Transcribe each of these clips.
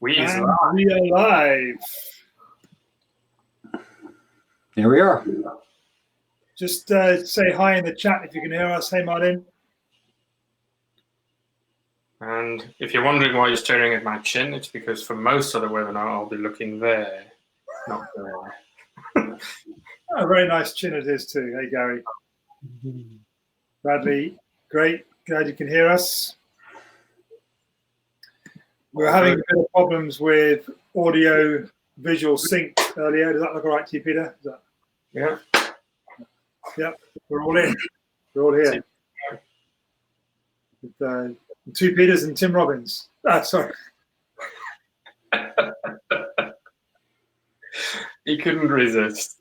We are live. Here we are. Just say hi in the chat if you can hear us. Hey, Martin. And if you're wondering why you're staring at my chin, it's because for most of the webinar, I'll be looking there, not there. Oh, very nice chin it is too. Hey, Gary. Bradley, great. Glad you can hear us. We were having a bit of problems with audio visual sync earlier. Does that look all right to you, Peter? Yeah. Yep. We're all in. We're all here. With, two Peters and Tim Robbins. Sorry. He couldn't resist.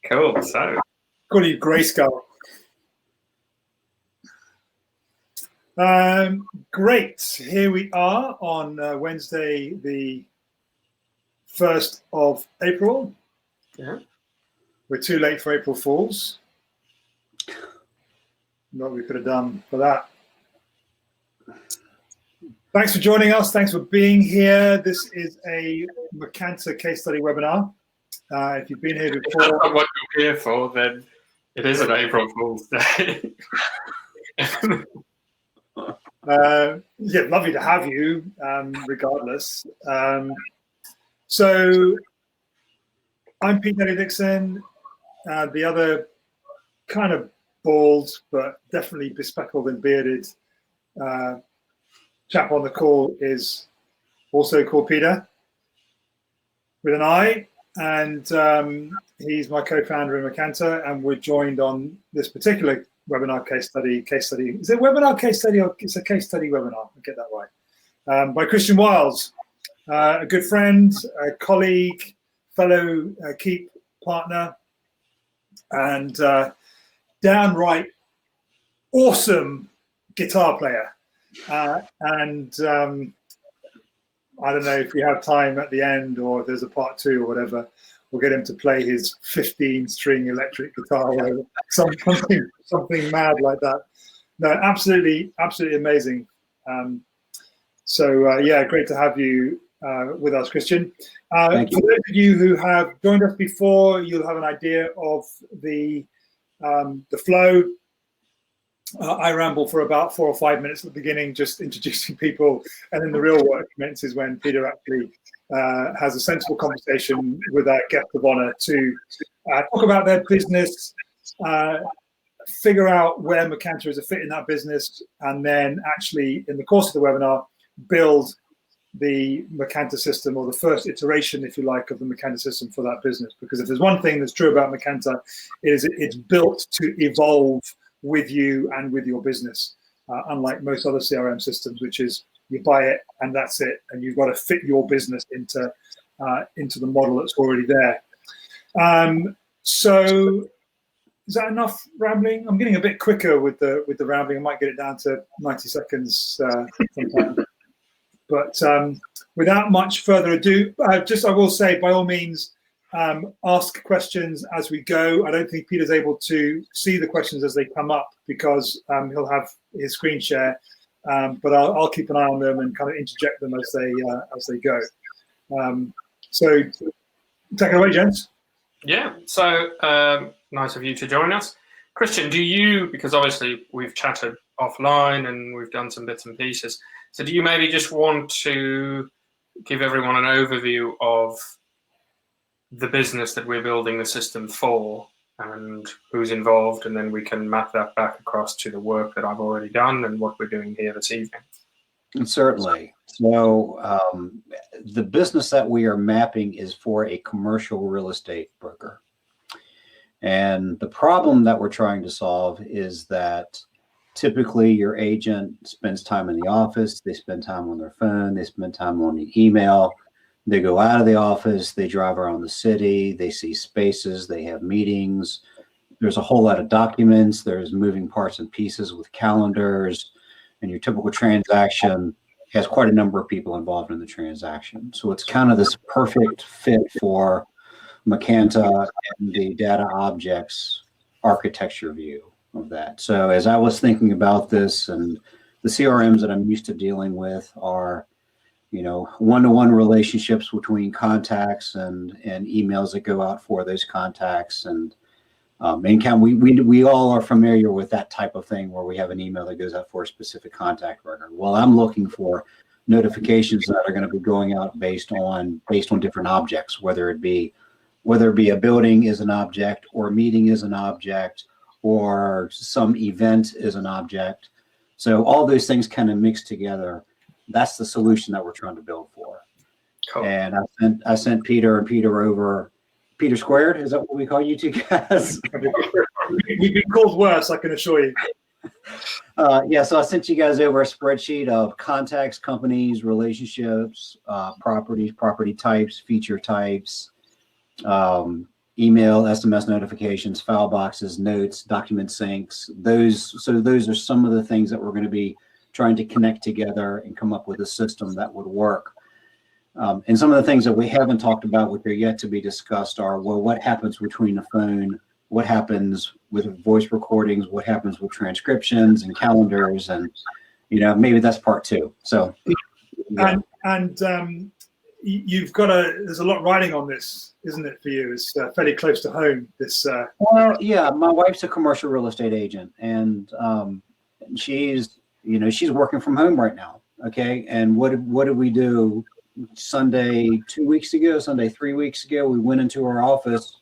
Cool. So. Call you Grayskull. Great. Here we are on Wednesday, the 1st of April. Yeah. We're too late for April Fools. What we could have done for that. Thanks for joining us. Thanks for being here. This is a Macanta case study webinar. If you've been here before, if that's not what you're here for, then it is an April Fool's Day. Yeah, lovely to have you, regardless. So I'm Pete Dixon. The other kind of bald, but definitely bespectacled and bearded chap on the call is also called Peter, with an I, and he's my co-founder in Macanta, and we're joined on this particular webinar case study. Is it a webinar case study or it's a case study webinar? I'll get that right. By Christian Wiles, a good friend, a colleague, fellow Keep partner, and downright awesome guitar player. And I don't know if we have time at the end or if there's a part 2 or whatever, we'll get him to play his 15-string electric guitar or something mad like that. No, absolutely amazing. Yeah, great to have you with us, Christian. For those of you who have joined us before, you'll have an idea of the flow. I ramble for about 4 or 5 minutes at the beginning, just introducing people, and then the real work commences when Peter actually has a sensible conversation with our guest of honor to talk about their business, figure out where Macanta is a fit in that business, and then actually, in the course of the webinar, build the Macanta system, or the first iteration, if you like, of the Macanta system for that business. Because if there's one thing that's true about Macanta, it's built to evolve with you and with your business, unlike most other CRM systems, which is you buy it and that's it, and you've got to fit your business into the model that's already there. So is that enough rambling? I'm getting a bit quicker with the rambling. I might get it down to 90 seconds sometime. But without much further ado, I will say, by all means, ask questions as we go. I don't think Peter's able to see the questions as they come up because he'll have his screen share, but I'll keep an eye on them and kind of interject them as they go. So take it away, gents. Yeah, so nice of you to join us. Christian, do you, because obviously we've chatted offline and we've done some bits and pieces, so do you maybe just want to give everyone an overview of the business that we're building the system for and who's involved, and then we can map that back across to the work that I've already done and what we're doing here this evening? Certainly. So the business that we are mapping is for a commercial real estate broker. And the problem that we're trying to solve is that typically your agent spends time in the office, they spend time on their phone, they spend time on the email. They go out of the office, they drive around the city, they see spaces, they have meetings. There's a whole lot of documents, there's moving parts and pieces with calendars, and your typical transaction has quite a number of people involved in the transaction. So it's kind of this perfect fit for Macanta and the data objects architecture view of that. So as I was thinking about this and the CRMs that I'm used to dealing with are, you know, one-to-one relationships between contacts and emails that go out for those contacts. And we all are familiar with that type of thing where we have an email that goes out for a specific contact record. Well, I'm looking for notifications that are going to be going out based on different objects, whether it be a building is an object, or a meeting is an object, or some event is an object. So all those things kind of mix together. That's the solution that we're trying to build for. Cool. And I sent Peter over. Peter Squared, is that what we call you two guys? We've been called worse, I can assure you. Yeah, so I sent you guys over a spreadsheet of contacts, companies, relationships, properties, property types, feature types, email, SMS notifications, file boxes, notes, document syncs. Those are some of the things that we're going to be trying to connect together and come up with a system that would work. And some of the things that we haven't talked about, which are yet to be discussed, are, well, what happens between the phone, what happens with voice recordings, what happens with transcriptions and calendars, and, you know, maybe that's part 2. So, yeah. And you've got there's a lot riding on this, isn't it, for you? It's fairly close to home. This. Well, yeah, my wife's a commercial real estate agent, and she's working from home right now. Okay, and what did we do? Sunday 3 weeks ago, we went into our office,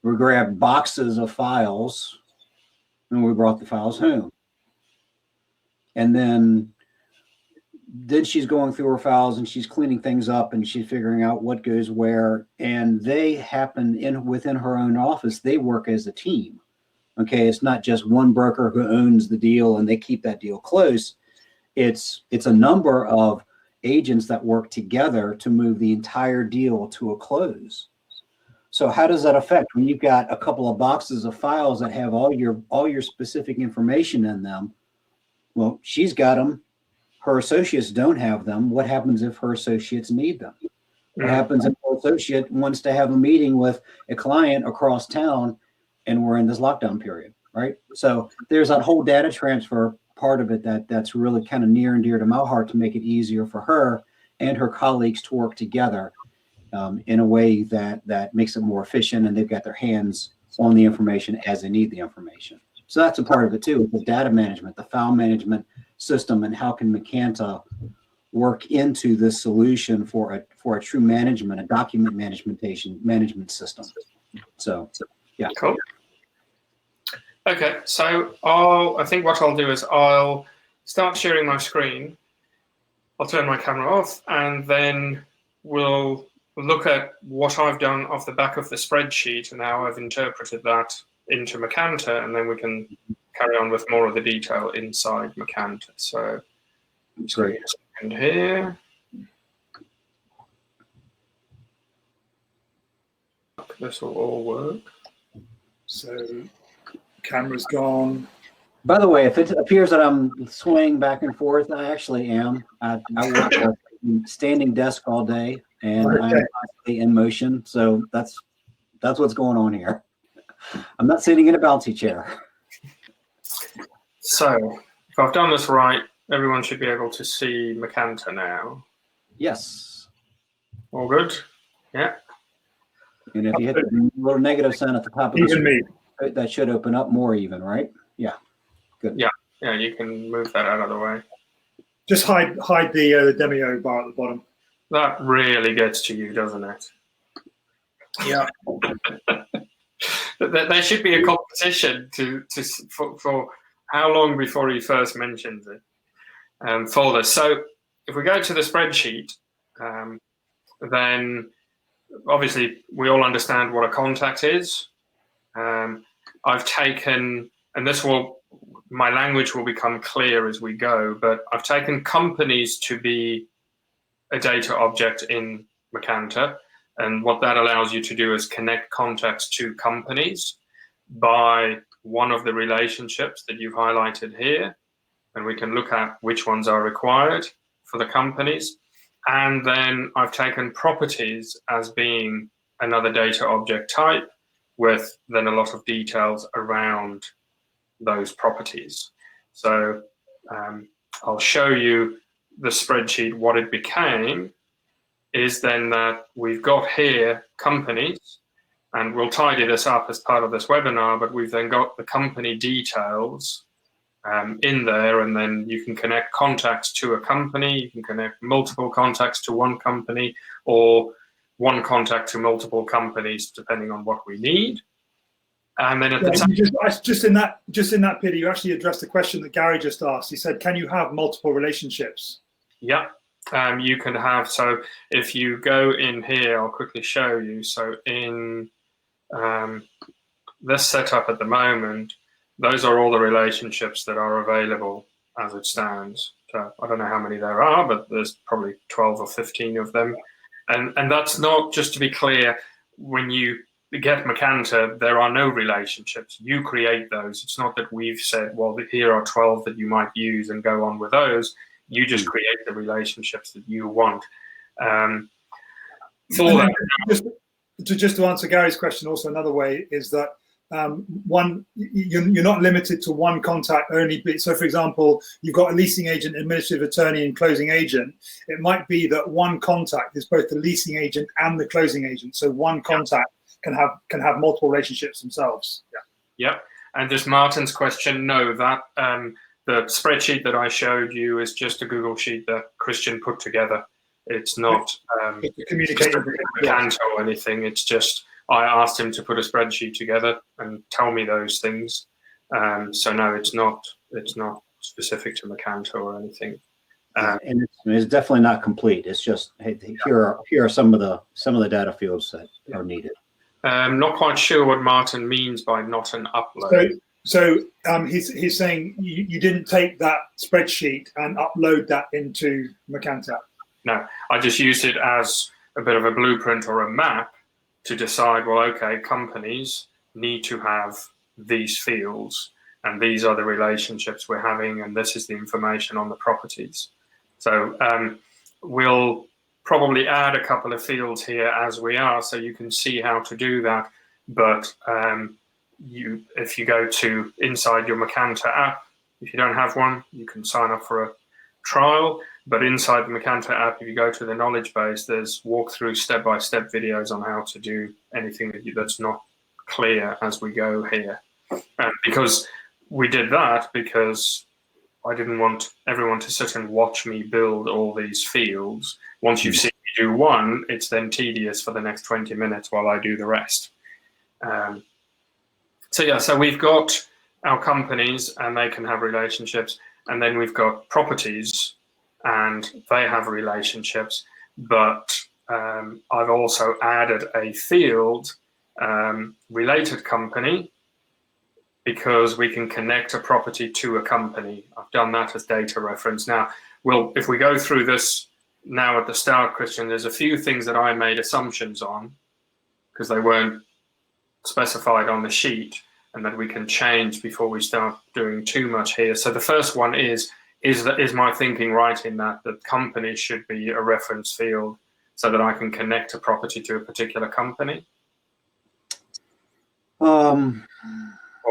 we grabbed boxes of files, and we brought the files home. And then she's going through her files and she's cleaning things up and she's figuring out what goes where. And they happen within her own office, they work as a team. Okay, it's not just one broker who owns the deal and they keep that deal close. It's a number of agents that work together to move the entire deal to a close. So how does that affect when you've got a couple of boxes of files that have all your specific information in them? Well, she's got them. Her associates don't have them. What happens if her associates need them? What happens if her associate wants to have a meeting with a client across town and we're in this lockdown period, right? So there's that whole data transfer part of it that's really kind of near and dear to my heart, to make it easier for her and her colleagues to work together in a way that makes it more efficient, and they've got their hands on the information as they need the information. So that's a part of it too, the data management, the file management system, and how can Macanta work into this solution for a true management, a document management system. So yeah. Cool. Okay, so I think what I'll do is I'll start sharing my screen. I'll turn my camera off, and then we'll look at what I've done off the back of the spreadsheet and how I've interpreted that into Macanta, and then we can carry on with more of the detail inside Macanta. So just give me a second here. This will all work. So camera's gone. By the way, if it appears that I'm swaying back and forth, I actually am. I work at a standing desk all day, and I'm constantly in motion. So that's what's going on here. I'm not sitting in a bouncy chair. So if I've done this right, everyone should be able to see Macanta now. Yes. All good? Yeah. And if you hit the little negative sign at the top of the screen, that should open up more even, right? Yeah. Good. Yeah, you can move that out of the way. Just hide the Demio bar at the bottom. That really gets to you, doesn't it? Yeah. There should be a competition for how long before he first mentions it for this. So if we go to the spreadsheet, then obviously we all understand what a contact is. I've taken, and my language will become clear as we go, but I've taken companies to be a data object in Macanta. And what that allows you to do is connect contacts to companies by one of the relationships that you've highlighted here. And we can look at which ones are required for the companies. And then I've taken properties as being another data object type, with then a lot of details around those properties. So I'll show you the spreadsheet. What it became is then that we've got here companies, and we'll tidy this up as part of this webinar, but we've then got the company details in there, and then you can connect contacts to a company, you can connect multiple contacts to one company, or one contact to multiple companies, depending on what we need. And then at the time, just in that Peter, you actually addressed the question that Gary just asked. He said, "Can you have multiple relationships?" Yeah, you can have. So if you go in here, I'll quickly show you. So in this setup at the moment, those are all the relationships that are available as it stands. So I don't know how many there are, but there's probably 12 or 15 of them. And that's not, just to be clear, when you get Macanta, there are no relationships. You create those. It's not that we've said, well, here are 12 that you might use and go on with those. You just create the relationships that you want. Just to answer Gary's question, also another way is that you're not limited to one contact only. So, for example, you've got a leasing agent, administrative attorney, and closing agent. It might be that one contact is both the leasing agent and the closing agent. So one contact can have multiple relationships themselves. Yeah. And just Martin's question, no, that the spreadsheet that I showed you is just a Google sheet that Christian put together. It's not communicating with Macanta or anything. It's just I asked him to put a spreadsheet together and tell me those things. So no, it's not specific to Macanta or anything. And it's definitely not complete. It's just, hey, here are some of the data fields that are needed. I'm not quite sure what Martin means by not an upload. So he's saying you didn't take that spreadsheet and upload that into Macanta. No, I just used it as a bit of a blueprint or a map to decide, well, okay, companies need to have these fields, and these are the relationships we're having, and this is the information on the properties. So we'll probably add a couple of fields here as we are, so you can see how to do that. But if you go to inside your Macanta app, if you don't have one, you can sign up for a trial. But inside the Macanta app, if you go to the knowledge base, there's walkthrough step-by-step videos on how to do anything that's not clear as we go here. Because we did that because I didn't want everyone to sit and watch me build all these fields. Once you've seen me do one, it's then tedious for the next 20 minutes while I do the rest. So we've got our companies, and they can have relationships, and then we've got properties, and they have relationships. But I've also added a field, related company, because we can connect a property to a company. I've done that as data reference. Now, if we go through this now at the start, Christian, there's a few things that I made assumptions on because they weren't specified on the sheet, and that we can change before we start doing too much here. So the first one is my thinking right in that the company should be a reference field so that I can connect a property to a particular company? Or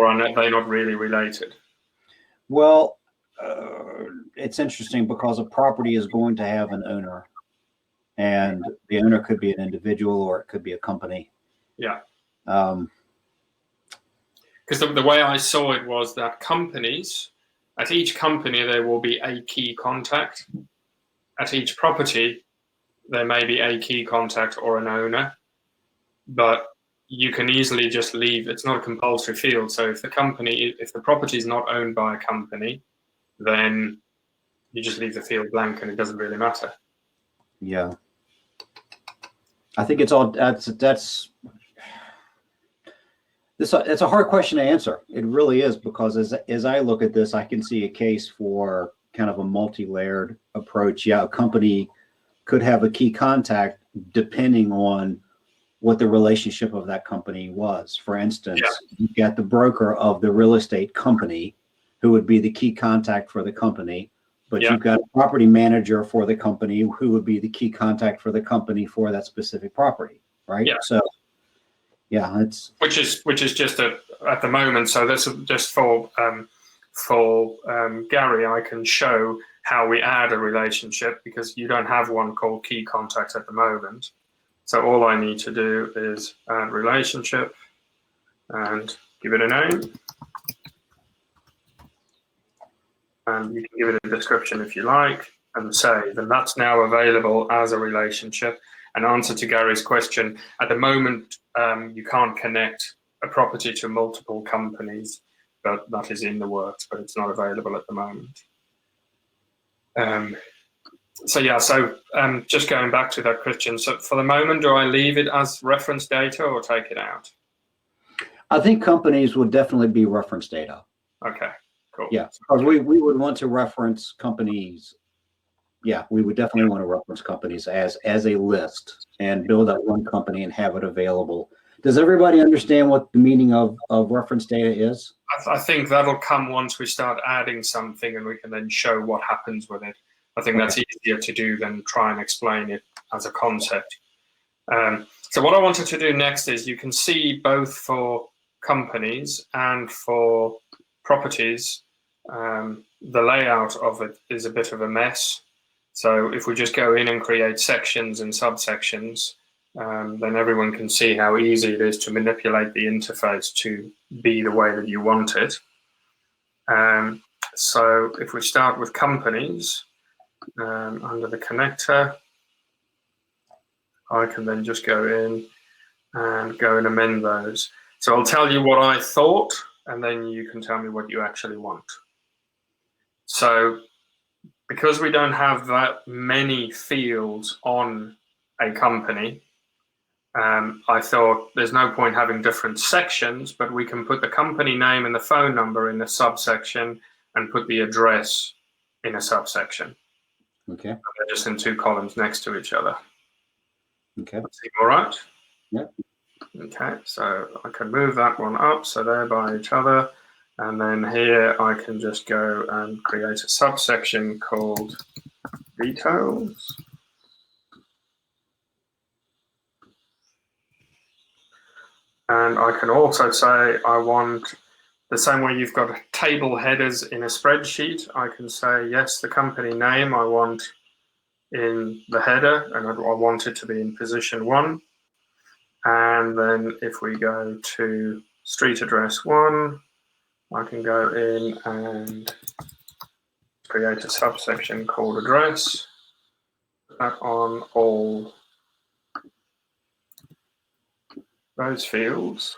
are they not really related? Well, it's interesting because a property is going to have an owner, and the owner could be an individual or it could be a company. Yeah. Because the way I saw it was that companies, at each company, there will be a key contact. At each property, there may be a key contact or an owner, but you can easily just leave. It's not a compulsory field. So if the property is not owned by a company, then you just leave the field blank and it doesn't really matter. Yeah. I think it's a hard question to answer. It really is, because as I look at this, I can see a case for kind of a multi-layered approach. Yeah, a company could have a key contact depending on what the relationship of that company was. For instance, you've got the broker of the real estate company who would be the key contact for the company, but you've got a property manager for the company who would be the key contact for the company for that specific property, right? Yeah. So, yeah, it's which is just at the moment. So this is just for for Gary, I can show how we add a relationship, because you don't have one called key contacts at the moment. So all I need to do is add relationship and give it a name. And you can give it a description if you like, and save. And that's now available as a relationship. An answer to Gary's question, at the moment, you can't connect a property to multiple companies, but that is in the works, but it's not available at the moment. Just going back to that, Christian, so for the moment, do I leave it as reference data or take it out? I think companies would definitely be reference data. Okay, cool. Yeah, because we would want to reference companies. Yeah, we would definitely want to reference companies as a list and build up one company and have it available. Does everybody understand what the meaning of reference data is? I think that'll come once we start adding something, and we can then show what happens with it. I think that's easier to do than try and explain it as a concept. So what I wanted to do next is, you can see both for companies and for properties, the layout of it is a bit of a mess. So if we just go in and create sections and subsections, then everyone can see how easy it is to manipulate the interface to be the way that you want it. So if we start with companies, under the connector, I can then just go in and amend those. So I'll tell you what I thought, and then you can tell me what you actually want. So because we don't have that many fields on a company, I thought there's no point having different sections, but we can put the company name and the phone number in the subsection and put the address in a subsection. Okay. They're just in two columns next to each other. Okay. Seem all right? Yep. Okay, so I can move that one up so they're by each other. And then here I can just go and create a subsection called details. And I can also say I want, the same way you've got table headers in a spreadsheet, I can say, yes, the company name I want in the header, and I want it to be in position 1. And then if we go to street address 1, I can go in and create a subsection called address, put that on all those fields.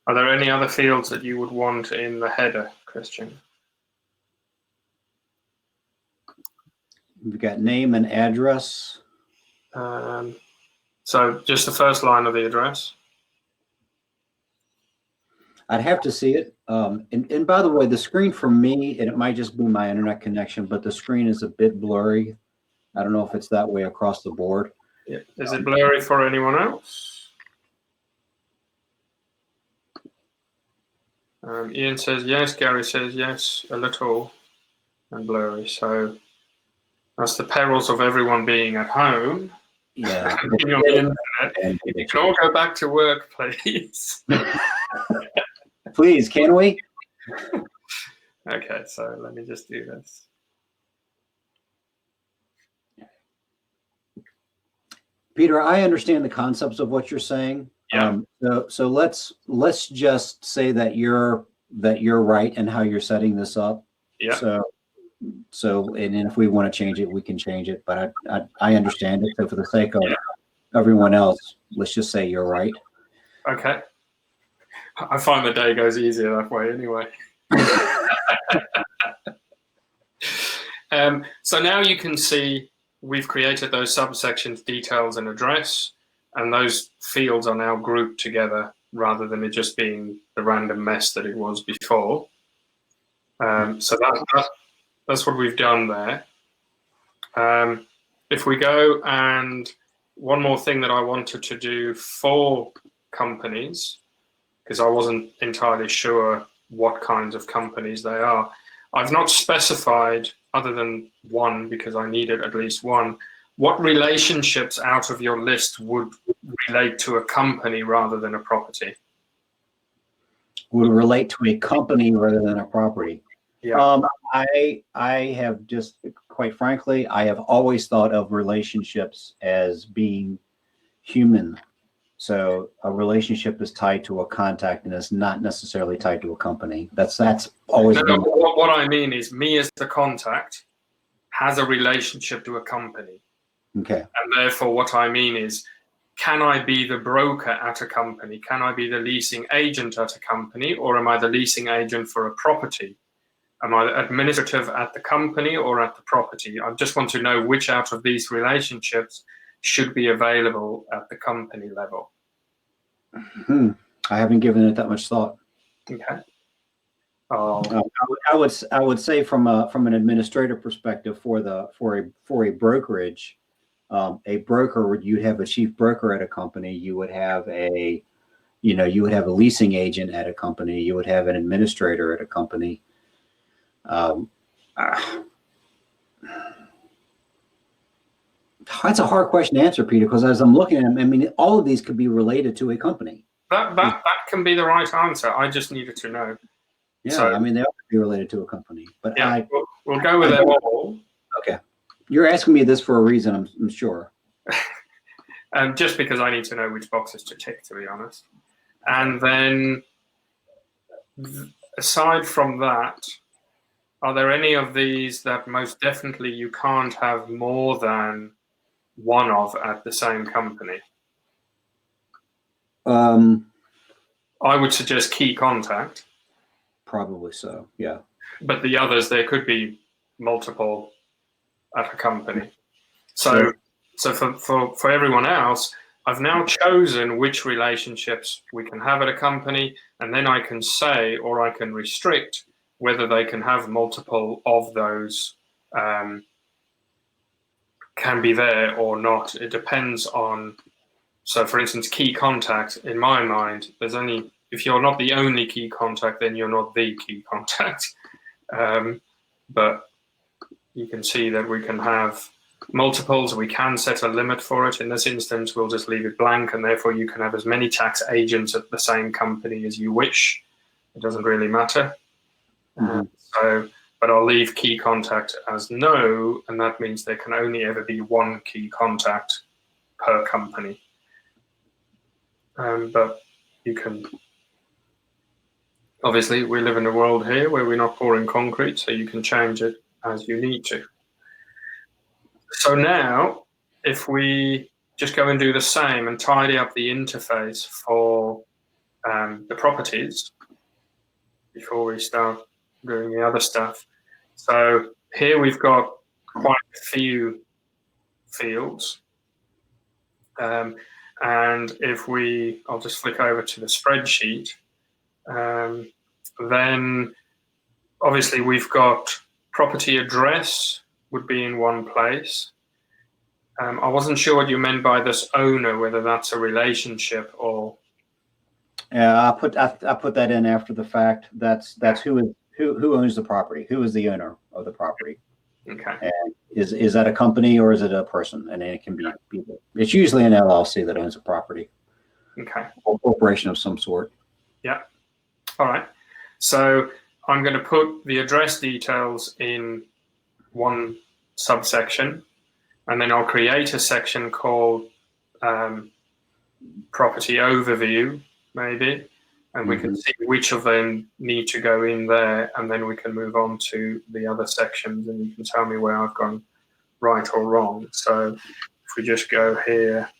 Are there any other fields that you would want in the header, Christian? We've got name and address. So just the first line of the address. I'd have to see it. And by the way, the screen for me, and it might just be my internet connection, but the screen is a bit blurry. I don't know if it's that way across the board. Yeah. Is it blurry for anyone else? Ian says yes, Gary says yes, a little and blurry. So that's the perils of everyone being at home. Yeah. On the internet. If you can all go back to work, please. Please, can we? Okay, so let me just do this. Peter, I understand the concepts of what you're saying. Yeah. So let's just say that you're right in how you're setting this up. Yeah. So and then if we want to change it, we can change it. But I understand it. So for the sake of everyone else, let's just say you're right. Okay. I find the day goes easier that way anyway. So now you can see we've created those subsections, details and address, and those fields are now grouped together rather than it just being the random mess that it was before. So that's what we've done there. If we go, and one more thing that I wanted to do for companies, because I wasn't entirely sure what kinds of companies they are. I've not specified, other than one, because I needed at least one. what relationships out of your list would relate to a company rather than a property? Would relate to a company rather than a property. Yeah. I have just, quite frankly, I have always thought of relationships as being human. So a relationship is tied to a contact and is not necessarily tied to a company. That's always No, been. what I mean is, me as the contact has a relationship to a company. Okay. And therefore, what I mean is, can I be the broker at a company? Can I be the leasing agent at a company? Or am I the leasing agent for a property? Am I the administrative at the company or at the property? I just want to know which out of these relationships should be available at the company level. I haven't given it that much thought. Okay. I would say from an administrative perspective, for a brokerage, a broker, you'd have a chief broker at a company. You would have a leasing agent at a company. You would have an administrator at a company. That's a hard question to answer, Peter, because as I'm looking at them, I mean, all of these could be related to a company. That can be the right answer. I just needed to know. Yeah, so, I mean, they all could be related to a company. But yeah, we'll go with them all. Okay. You're asking me this for a reason, I'm sure. Just because I need to know which boxes to tick, to be honest. And then, aside from that, are there any of these that most definitely you can't have more than one of at the same company? I would suggest key contact. Probably so, yeah. But the others, there could be multiple at a company. Sure. So for everyone else, I've now chosen which relationships we can have at a company, and then I can say, or I can restrict whether they can have multiple of those, can be there or not. It depends on, so for instance, key contact, in my mind, there's only, if you're not the only key contact, then you're not the key contact. But you can see that we can have multiples. We can set a limit for it. In this instance, we'll just leave it blank, and therefore you can have as many tax agents at the same company as you wish. It doesn't really matter. But I'll leave key contact as no, and that means there can only ever be one key contact per company. But you can, obviously, we live in a world here where we're not pouring concrete, so you can change it as you need to. So now, if we just go and do the same and tidy up the interface for the properties before we start doing the other stuff. So here we've got quite a few fields. And if I'll just flick over to the spreadsheet, then obviously we've got property address would be in one place. I wasn't sure what you meant by this owner, whether that's a relationship or. Yeah, I put that in after the fact. That's who owns the property. Who is the owner of the property? Okay. And is that a company or is it a person? And it can be people. It's usually an LLC that owns a property. Okay. Or corporation of some sort. Yeah. All right. So I'm going to put the address details in one subsection, and then I'll create a section called property overview, maybe, and we can see which of them need to go in there, and then we can move on to the other sections, and you can tell me where I've gone right or wrong. So if we just go here,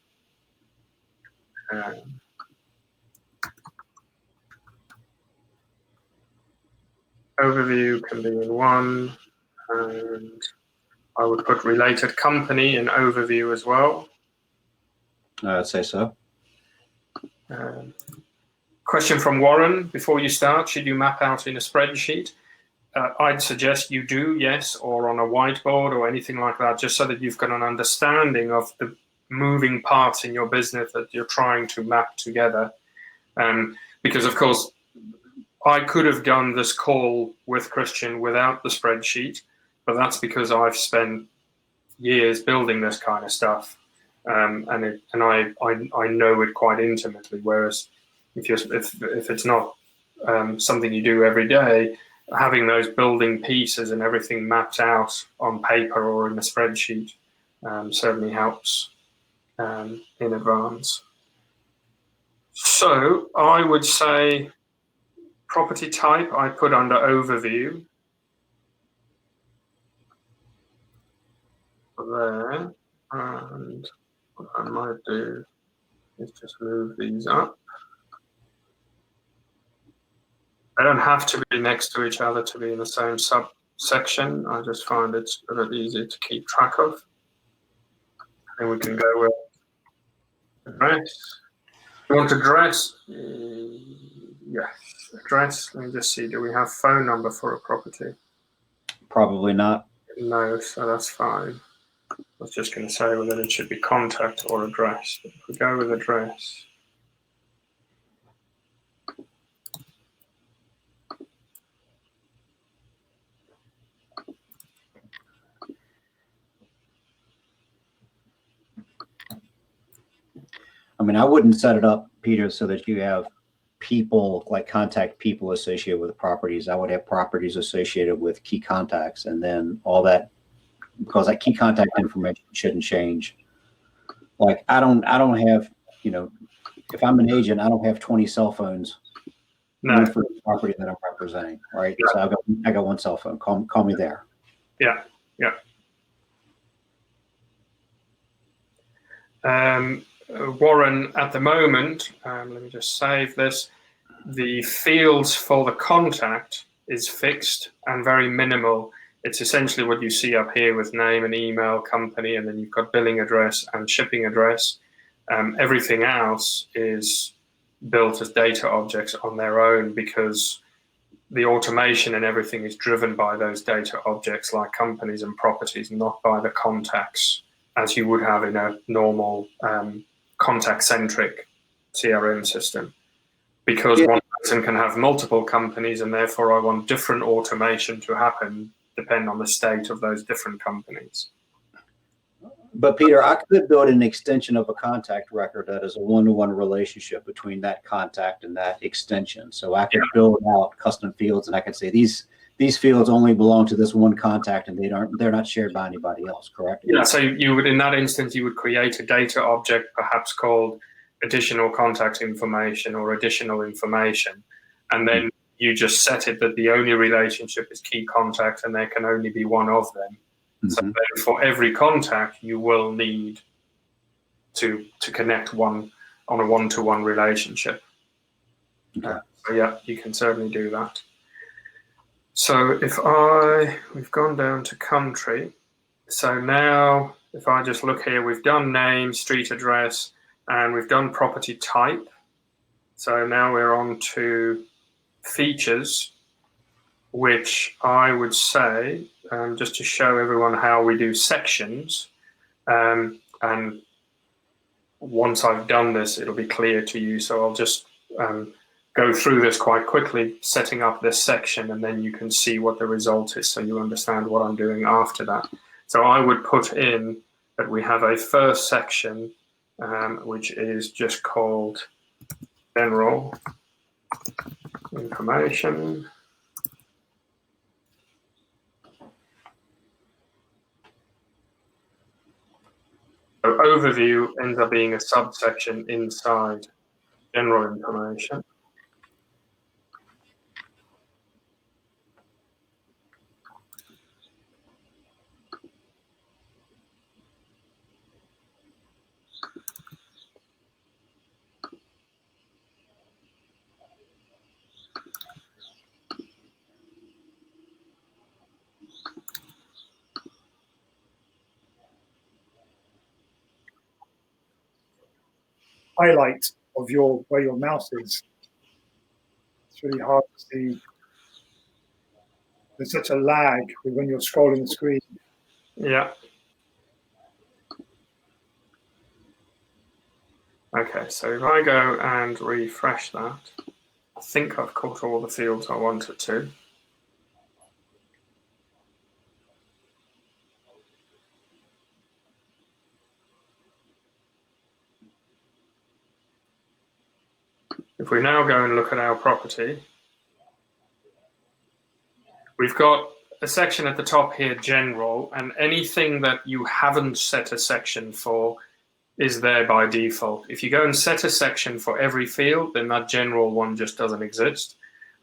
overview can be in one, and I would put related company in overview as well. I'd say so. Question from Warren: before you start, should you map out in a spreadsheet? I'd suggest you do, yes, or on a whiteboard or anything like that, just so that you've got an understanding of the moving parts in your business that you're trying to map together. Because, of course, I could have done this call with Christian without the spreadsheet, but that's because I've spent years building this kind of stuff, and I know it quite intimately. Whereas if it's not something you do every day, having those building pieces and everything mapped out on paper or in a spreadsheet certainly helps in advance. So I would say property type I put under overview there, and what I might do is just move these up. They don't have to be next to each other to be in the same subsection. I just find it's a bit easier to keep track of. And we can go with address. You want address? Yes, address. Let me just see. Do we have phone number for a property? Probably not. No, so that's fine. I was just going to say whether it should be contact or address. But if we go with address. I mean, I wouldn't set it up, Peter, so that you have people, like contact people associated with properties. I would have properties associated with key contacts, and then all that, because that key contact information shouldn't change. Like I don't have, if I'm an agent, I don't have 20 cell phones. No. For the property that I'm representing, right? Yeah. So I got one cell phone. Call me there. Yeah, yeah. Warren, at the moment, let me just save this. The fields for the contact is fixed and very minimal. It's essentially what you see up here with name and email, company, and then you've got billing address and shipping address. Everything else is built as data objects on their own because the automation and everything is driven by those data objects like companies and properties, not by the contacts as you would have in a normal contact-centric CRM system. Because one person can have multiple companies, and therefore I want different automation to happen depending on the state of those different companies. But Peter, I could build an extension of a contact record that is a one-to-one relationship between that contact and that extension. So I could build out custom fields, and I could say these fields only belong to this one contact, and they're not shared by anybody else. Correct? Yeah. So you would, in that instance, you would create a data object, perhaps called additional contact information or additional information, and then you just set it that the only relationship is key contact, and there can only be one of them. So then for every contact, you will need to connect one on a one-to-one relationship. Okay. So yeah, you can certainly do that. So we've gone down to country. So now if I just look here, we've done name, street address, and we've done property type. So now we're on to features, which I would say, just to show everyone how we do sections, and once I've done this, it'll be clear to you. So I'll just go through this quite quickly, setting up this section, and then you can see what the result is so you understand what I'm doing after that. So I would put in that we have a first section, which is just called general information. So overview ends up being a subsection inside general information. Highlight of where your mouse is. It's really hard to see. There's such a lag when you're scrolling the screen. Yeah. Okay, so if I go and refresh that, I think I've caught all the fields I wanted to. we now go and look at our property, we've got a section at the top here, general, and anything that you haven't set a section for is there by default. If you go and set a section for every field, then that general one just doesn't exist.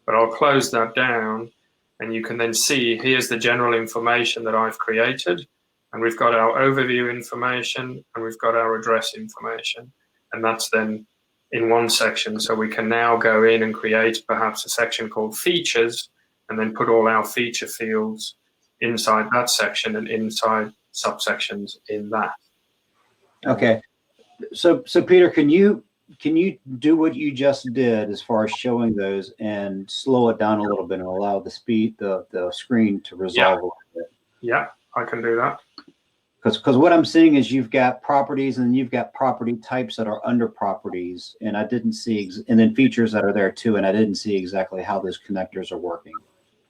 But I'll close that down, and you can then see here's the general information that I've created, and we've got our overview information, and we've got our address information, and that's then in one section. So we can now go in and create perhaps a section called features, and then put all our feature fields inside that section and inside subsections in that. Okay. So Peter, can you do what you just did as far as showing those and slow it down a little bit and allow the screen to resolve a little bit? Yeah, I can do that. Because what I'm seeing is you've got properties and you've got property types that are under properties, and I didn't see, and then features that are there too, and I didn't see exactly how those connectors are working.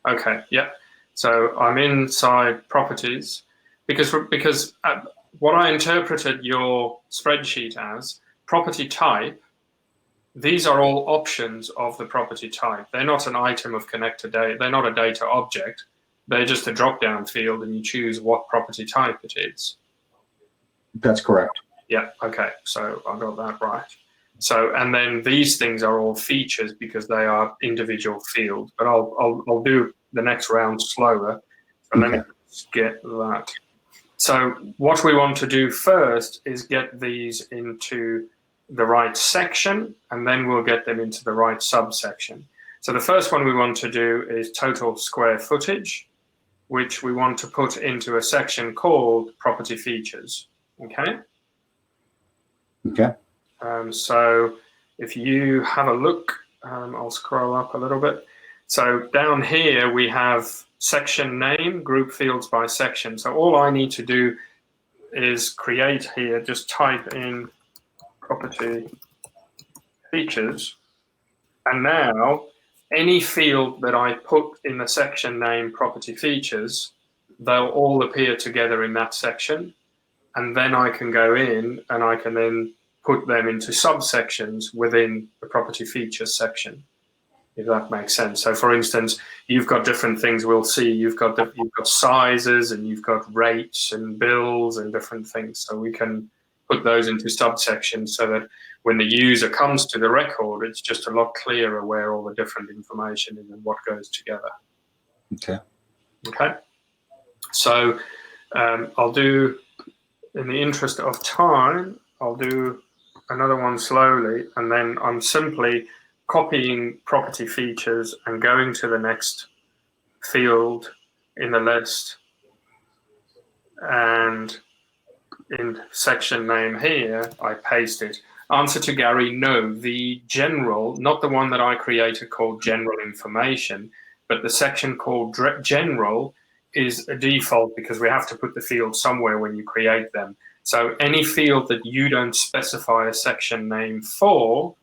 Okay, yeah. So I'm inside properties because what I interpreted your spreadsheet as property type, these are all options of the property type. They're not an item of connector data. They're not a data object. They're just a drop-down field, and you choose what property type it is. That's correct. Yeah, okay, so I got that right. So, and then these things are all features because they are individual fields, but I'll do the next round slower. So let me just get that. So what we want to do first is get these into the right section, and then we'll get them into the right subsection. So the first one we want to do is total square footage, which we want to put into a section called property features, okay? Okay. So if you have a look, I'll scroll up a little bit. So down here we have section name, group fields by section. So all I need to do is create here, just type in property features. And now any field that I put in the section name property features, they'll all appear together in that section. And then I can go in and I can then put them into subsections within the property features section, if that makes sense. So for instance, you've got different things we'll see. You've got sizes, and you've got rates and bills and different things. So we can put those into subsections so that when the user comes to the record, it's just a lot clearer where all the different information is and what goes together. Okay. Okay. So I'll do, in the interest of time, I'll do another one slowly, and then I'm simply copying property features and going to the next field in the list, and in section name here, I paste it. Answer to Gary, no, the general, not the one that I created called general information, but the section called general is a default because we have to put the field somewhere when you create them. So any field that you don't specify a section name for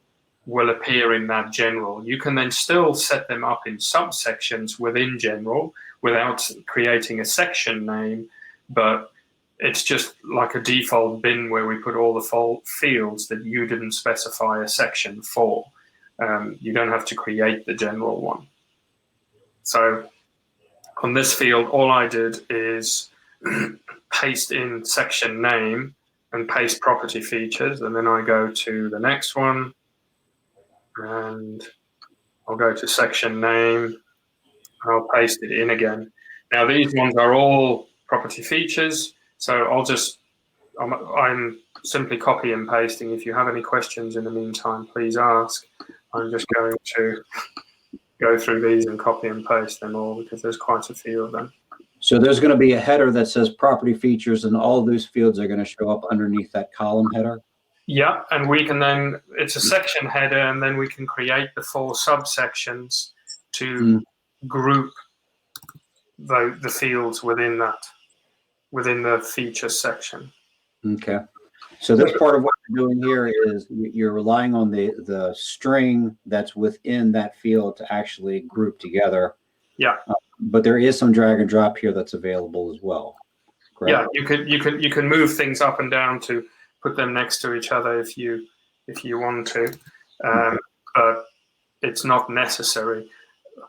will appear in that general. You can then still set them up in subsections within general without creating a section name, but it's just like a default bin where we put all the fields that you didn't specify a section for. You don't have to create the general one. So on this field, all I did is paste in section name and paste property features, and then I go to the next one and I'll go to section name and I'll paste it in again. Now these ones are all property features, so I'm simply copy and pasting. If you have any questions in the meantime, please ask. I'm just going to go through these and copy and paste them all because there's quite a few of them. So there's going to be a header that says property features, and all of those fields are going to show up underneath that column header? Yeah, and we can then, it's a section header, and then we can create the 4 subsections to group the fields within that, within the features section. Okay. So this part of what you're doing here is you're relying on the string that's within that field to actually group together. Yeah. But there is some drag and drop here that's available as well. Correct? Yeah, you can move things up and down to put them next to each other if you want to. But it's not necessary.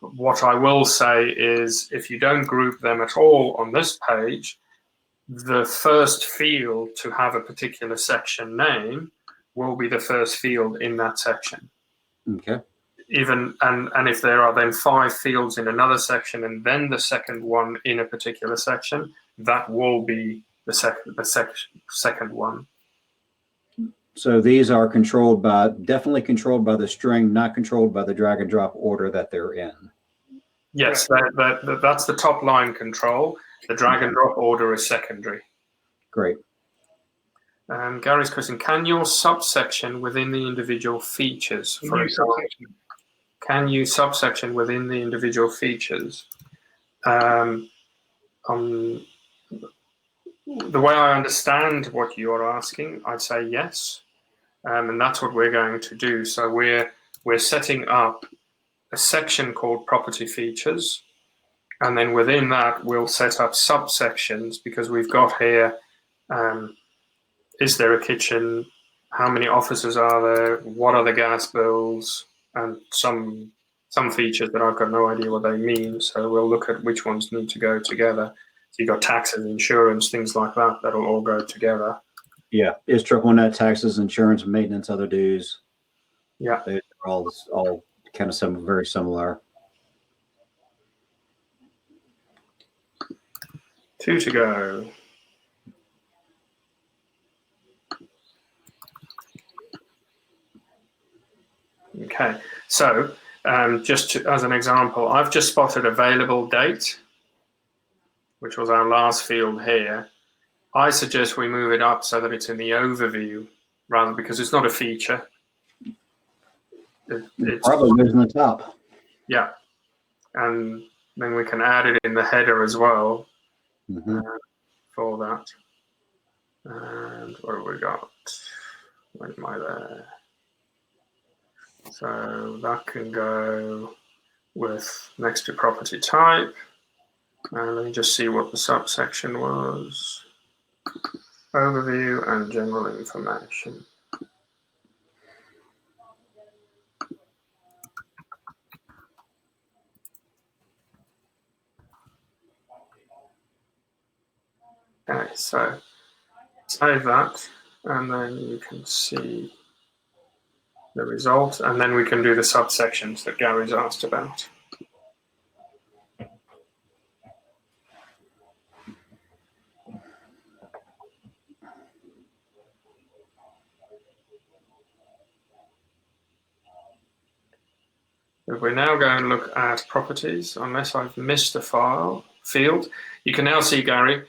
What I will say is, if you don't group them at all on this page, the first field to have a particular section name will be the first field in that section. Okay. And if there are then 5 fields in another section and then the second one in a particular section, that will be the second one. So these are definitely controlled by the string, not controlled by the drag and drop order that they're in. Yes, that's the top line control. The drag and drop order is secondary. Great. Gary's question, can your subsection within the individual features, for example, can you subsection within the individual features? The way I understand what you're asking, I'd say yes. And that's what we're going to do. So we're setting up a section called property features. And then within that, we'll set up subsections, because we've got here, is there a kitchen? How many offices are there? What are the gas bills? And some features that I've got no idea what they mean. So we'll look at which ones need to go together. So you've got taxes, insurance, things like that, that'll all go together. Yeah, is triple net, taxes, insurance, maintenance, other dues. Yeah, they're all kind of very similar. 2 to go. Okay, so just as an example, I've just spotted available date, which was our last field here. I suggest we move it up so that it's in the overview, rather, because it's not a feature. It's probably moves in the top. Yeah, and then we can add it in the header as well. For that. And what have we got? Where am I there? So that can go with next to property type. And let me just see what the subsection was. Overview and general information. Okay, so save that, and then you can see the result, and then we can do the subsections that Gary's asked about. If we now go and look at properties, unless I've missed a field, you can now see, Gary,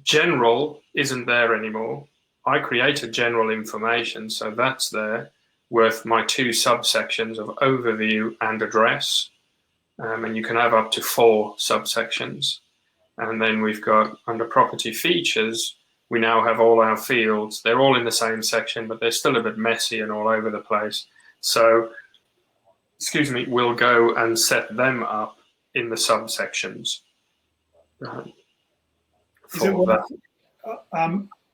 general isn't there anymore. I created general information, so that's there with my 2 subsections of overview and address. And you can have up to 4 subsections. And then we've got under property features, we now have all our fields. They're all in the same section, but they're still a bit messy and all over the place. So, excuse me, we'll go and set them up in the subsections.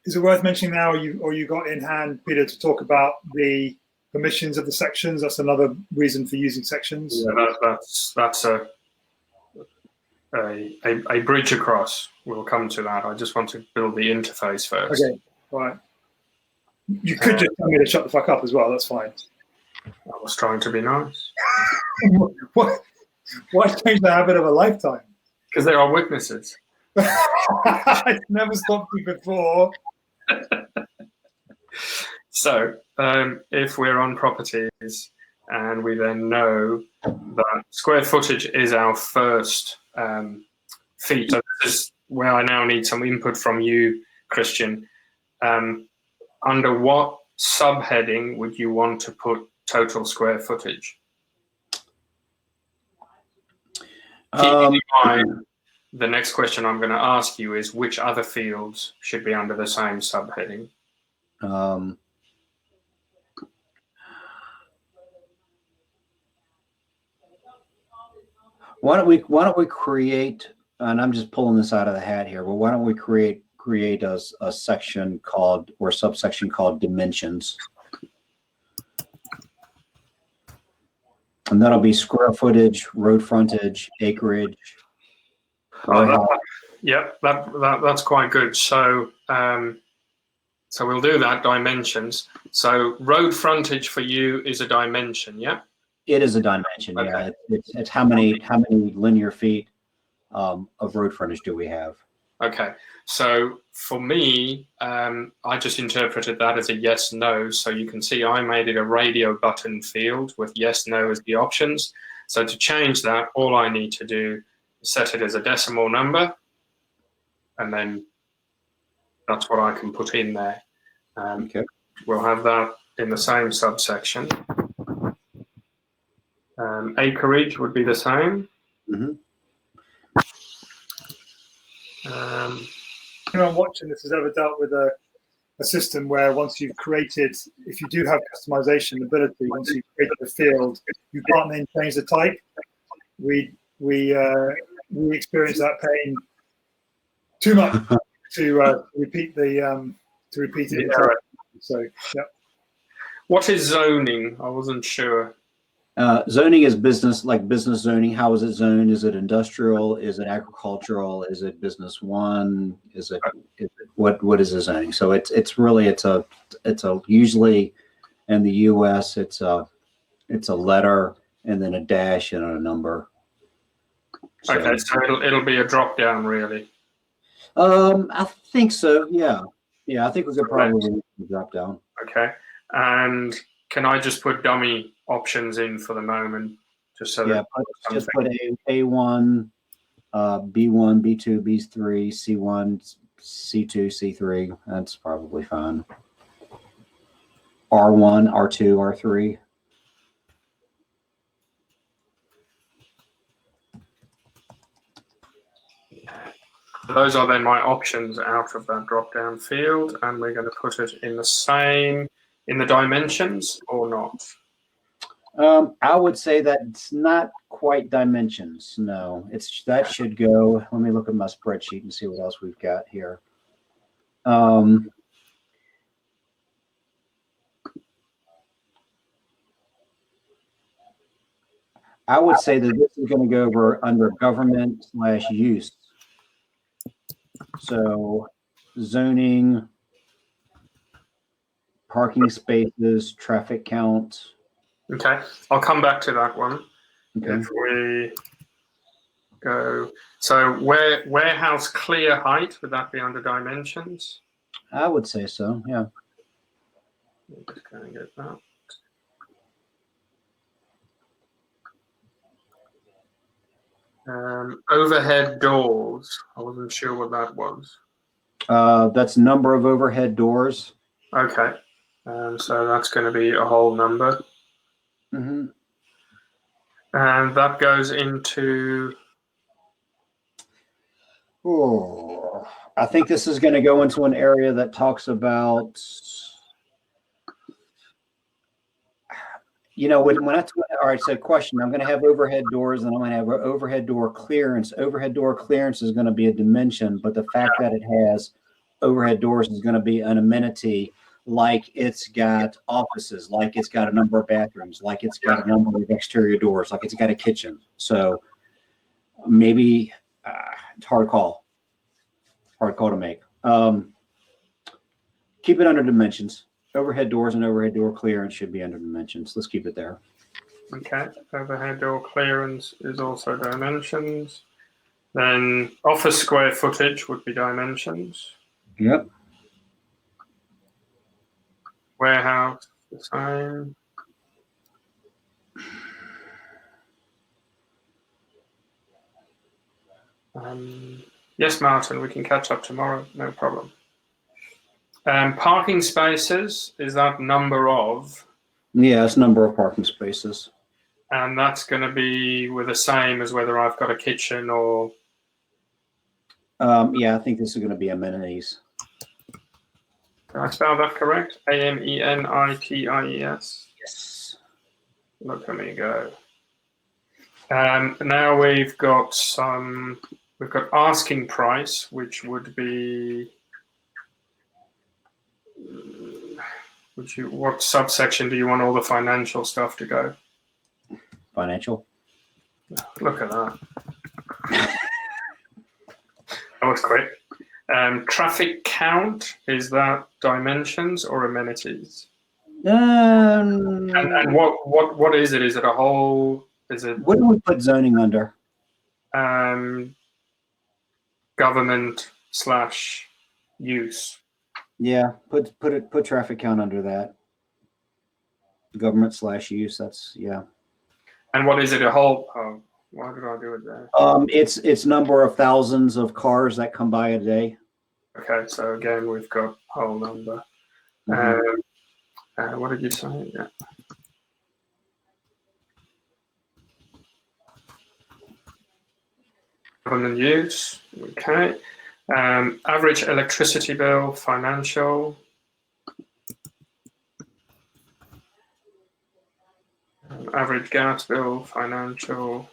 Is it worth mentioning now, or you got in hand, Peter, to talk about the permissions of the sections? That's another reason for using sections. Yeah, that's a bridge across. We'll come to that. I just want to build the interface first. Okay, right. You could just tell me to shut the fuck up as well. That's fine. I was trying to be nice. Why change the habit of a lifetime? Because there are witnesses. I've never stopped you before. So if we're on properties and we then know that square footage is our first feat, so this is where I now need some input from you, Christian. Under what subheading would you want to put total square footage? Keeping in mind, the next question I'm going to ask you is which other fields should be under the same subheading? Why don't we create, and I'm just pulling this out of the hat here, but why don't we create a section called, or subsection called dimensions? And that'll be square footage, road frontage, acreage. That's quite good. So so we'll do that, dimensions. So road frontage for you is a dimension, yeah? It is a dimension, Okay. yeah. It's how many linear feet of road frontage do we have? Okay. So for me, I just interpreted that as a yes, no. So you can see I made it a radio button field with yes, no as the options. So to change that, all I need to do is set it as a decimal number, and then that's what I can put in there. Okay. We'll have that in the same subsection. Acreage would be the same. Mm-hmm. Anyone watching this has ever dealt with a system where once you've created, if you do have customization ability, once you've created a field, you can't then change the type. We experience that pain too much to repeat it. Yeah. So yeah. What is zoning? I wasn't sure. Zoning is business, like business zoning. How is it zoned? Is it industrial? Is it agricultural? Is it business one? Is it what is the zoning? So it's usually in the U.S. it's a letter and then a dash and a number. So, okay, so it'll be a drop down, really. I think so. Yeah. I think we could probably drop down. Okay, and can I just put dummy options in for the moment, just so that just put A1, B1, B2, B3, C1, C2, C3. That's probably fine. R1, R2, R3. Those are then my options out of that drop-down field, and we're going to put it in the dimensions or not? I would say that it's not quite dimensions. No, that should go. Let me look at my spreadsheet and see what else we've got here. I would say that this is going to go over under government/use. So zoning, parking spaces, traffic count. Okay, I'll come back to that one. Okay. If we go, so warehouse clear height, would that be under dimensions? I would say so, yeah. I'm just going to get that. Overhead doors. I wasn't sure what that was. That's number of overhead doors. Okay. So that's going to be a whole number. Mm-hmm. And that goes into... Oh, I think this is going to go into an area that talks about... when all right, so question, I'm going to have overhead doors and I'm going to have overhead door clearance. Overhead door clearance is going to be a dimension, but the fact that it has overhead doors is going to be an amenity, like it's got offices, like it's got a number of bathrooms, like it's got a number of exterior doors, like it's got a kitchen. So maybe it's hard call to make. Keep it under dimensions. Overhead doors and overhead door clearance should be under dimensions. Let's keep it there. Okay, overhead door clearance is also dimensions. Then office square footage would be dimensions. Yep. Warehouse, the same. Yes, Martin, we can catch up tomorrow, no problem. Parking spaces, is that number of? Yeah, it's number of parking spaces. And that's going to be with the same as whether I've got a kitchen or... Yeah, I think this is going to be amenities. Did I spell that correct? A-M-E-N-I-T-I-E-S? Yes. Look at me go. Now we've got asking price, which would be... what subsection do you want all the financial stuff to go? financial. Look at that. That was quick. Traffic count, is that dimensions or amenities? And what is it? Is it a whole? Is it What do we put zoning under? Government / use? Yeah, put traffic count under that. Government / use. That's yeah. And what is it? A whole? Oh, why did I do it there? It's number of thousands of cars that come by a day. Okay, so again we've got whole number. What did you say? Yeah. Government use. Okay. Average electricity bill, financial. Average gas bill, financial.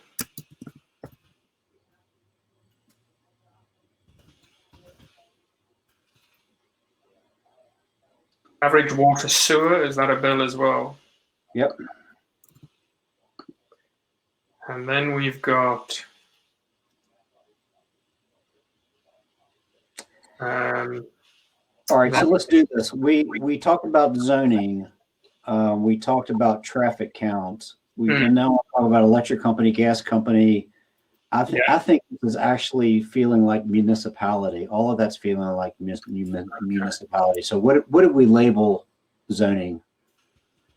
Average water sewer, is that a bill as well? Yep. And then we've got all right, so let's do this. We talked about zoning. We talked about traffic count. We can now talk about electric company, gas company. I think this is actually feeling like municipality. All of that's feeling like municipality. So what did we label zoning?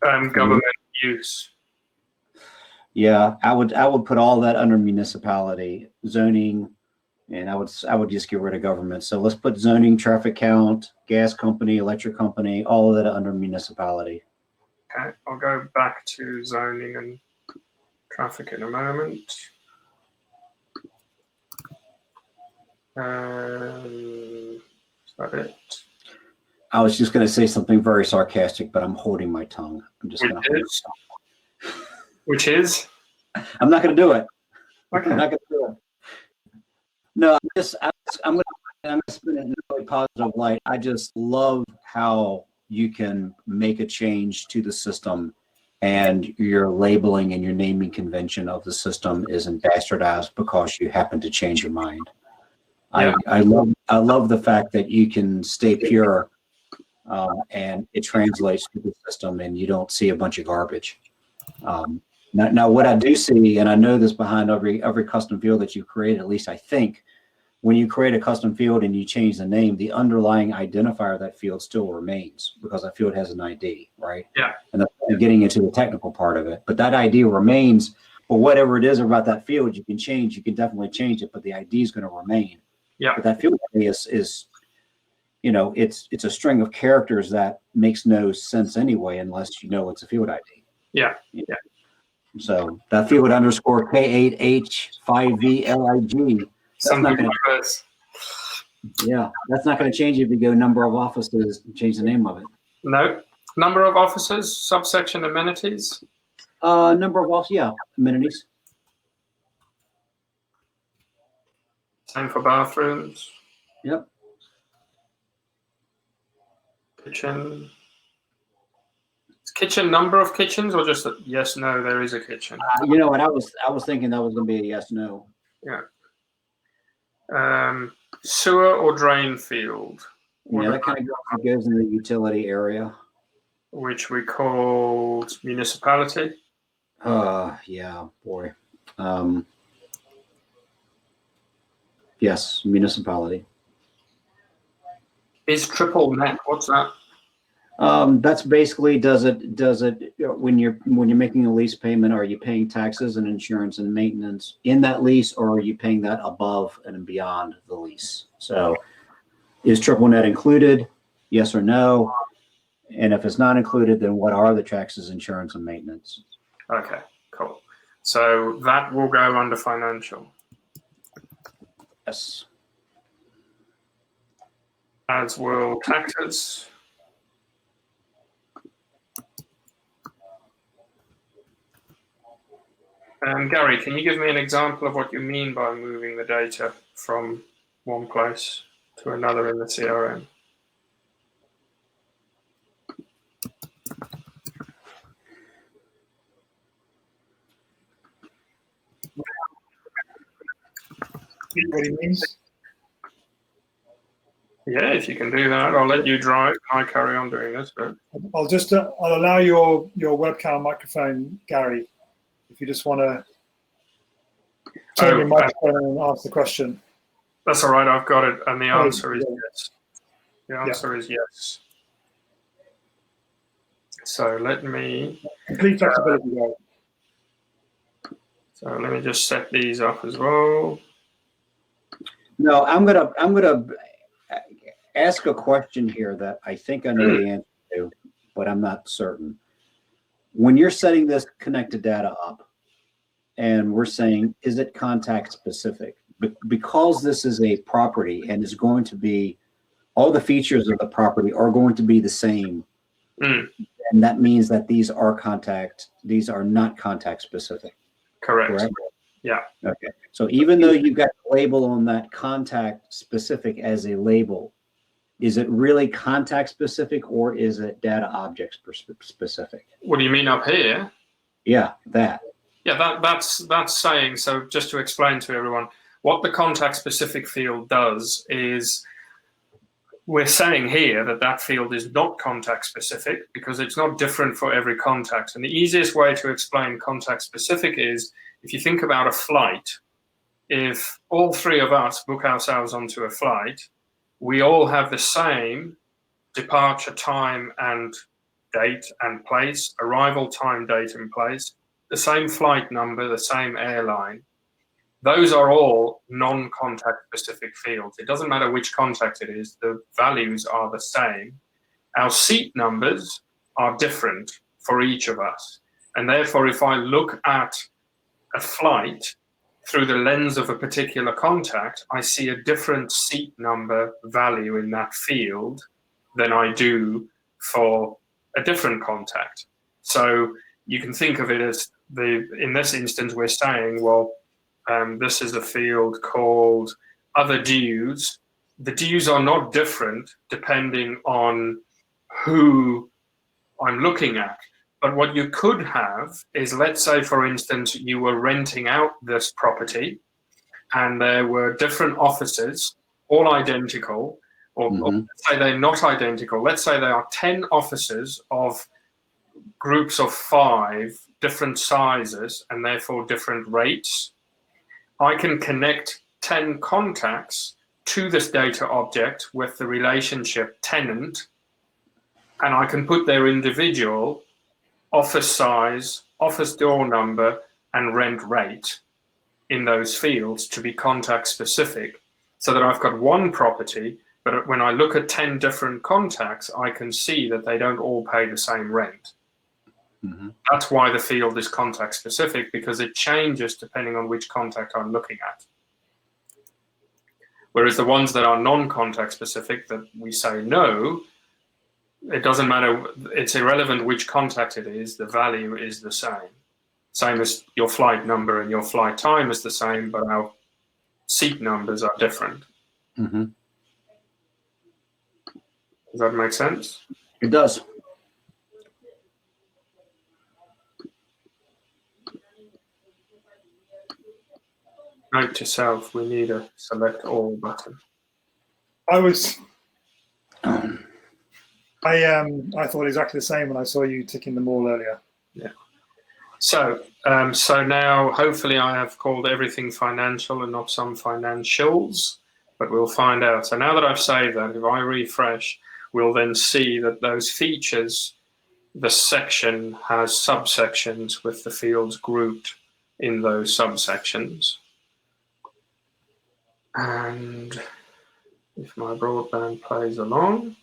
Government use. Yeah, I would put all that under municipality, zoning, and I would just get rid of government. So let's put zoning, traffic count, gas company, electric company, all of that under municipality. Okay, I'll go back to zoning and traffic in a moment. Is that it? I was just going to say something very sarcastic, but I'm holding my tongue. I'm just going to. Which is? I'm not going to do it. Okay. I'm not going to do it. No, I'm going to spin it in a really positive light. I just love how you can make a change to the system, and your labeling and your naming convention of the system isn't bastardized because you happen to change your mind. Yeah. I love the fact that you can stay pure, and it translates to the system, and you don't see a bunch of garbage. Now, what I do see, and I know this behind every custom field that you create, at least I think, when you create a custom field and you change the name, the underlying identifier of that field still remains because that field has an ID, right? Yeah. And that's getting into the technical part of it. But that ID remains, but whatever it is about that field, you can change. You can definitely change it, but the ID is going to remain. Yeah. But that field ID is it's a string of characters that makes no sense anyway unless you know it's a field ID. Yeah. Yeah. So that field underscore K8H5VLIG. That's not going to. Yeah, that's not going to change if you go number of offices and change the name of it. No. Number of offices, subsection amenities. Number of offices, yeah, amenities. Same for bathrooms. Yep. Kitchen. Is kitchen number of kitchens or just a yes, no, there is a kitchen? You know what, I was thinking that was going to be a yes, no. Yeah. Sewer or drain field? Yeah, that kind of goes in the utility area. Which we called municipality. Yeah, boy. Yes, municipality. Is triple net? What's that? That's basically does it when you're making a lease payment, are you paying taxes and insurance and maintenance in that lease, or are you paying that above and beyond the lease? So is triple net included? Yes or no? And if it's not included, then what are the taxes, insurance, and maintenance? Okay, cool. So that will go under financial. Yes. As will taxes. Gary, can you give me an example of what you mean by moving the data from one place to another in the CRM? what he means? Yeah, if you can do that, I'll let you drive. I carry on doing this. But I'll allow your webcam microphone, Gary, if you just want to turn your microphone and ask the question. That's all right. I've got it, and the answer is yes. The answer is yes. So let me. Complete flexibility, Gary. So let me just set these up as well. No, I'm gonna ask a question here that I think I know the answer to, but I'm not certain. When you're setting this connected data up, and we're saying, is it contact specific? Because this is a property and is going to be, all the features of the property are going to be the same. And that means that these are not contact specific. Correct? Yeah. Okay. So even though you've got the label on that contact specific as a label, is it really contact specific or is it data object specific? What do you mean up here? Yeah, that. Yeah, that's saying, so just to explain to everyone, what the contact specific field does is we're saying here that that field is not contact specific because it's not different for every contact. And the easiest way to explain contact specific is if you think about a flight, if all three of us book ourselves onto a flight, we all have the same departure time and date and place, arrival time, date and place, the same flight number, the same airline. Those are all non-contact specific fields. It doesn't matter which contact it is, the values are the same. Our seat numbers are different for each of us. And therefore, if I look at a flight through the lens of a particular contact, I see a different seat number value in that field than I do for a different contact. So you can think of it as in this instance, we're saying, well, this is a field called other dues. The dues are not different depending on who I'm looking at. But what you could have is, let's say, for instance, you were renting out this property and there were different offices, all identical, or let's say they're not identical. Let's say there are 10 offices of groups of 5, different sizes, and therefore different rates. I can connect 10 contacts to this data object with the relationship tenant, and I can put their individual office size, office door number, and rent rate in those fields to be contact specific, so that I've got one property, but when I look at 10 different contacts, I can see that they don't all pay the same rent. That's why the field is contact specific, because it changes depending on which contact I'm looking at. Whereas the ones that are non-contact specific, that we say no, it doesn't matter, it's irrelevant which contact it is, the value is the same. Same as your flight number and your flight time is the same, but our seat numbers are different. Does that make sense? It does. Note to self, we need a select all button. I thought exactly the same when I saw you ticking them all earlier. Yeah. So now hopefully I have called everything financial and not some financials, but we'll find out. So now that I've saved that, if I refresh, we'll then see that those features, the section has subsections with the fields grouped in those subsections. And if my broadband plays along,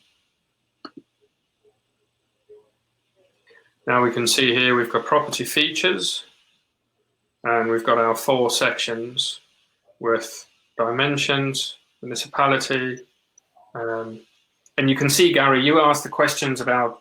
now we can see here we've got property features, and we've got our 4 sections with dimensions, municipality, and you can see, Gary, you asked the questions about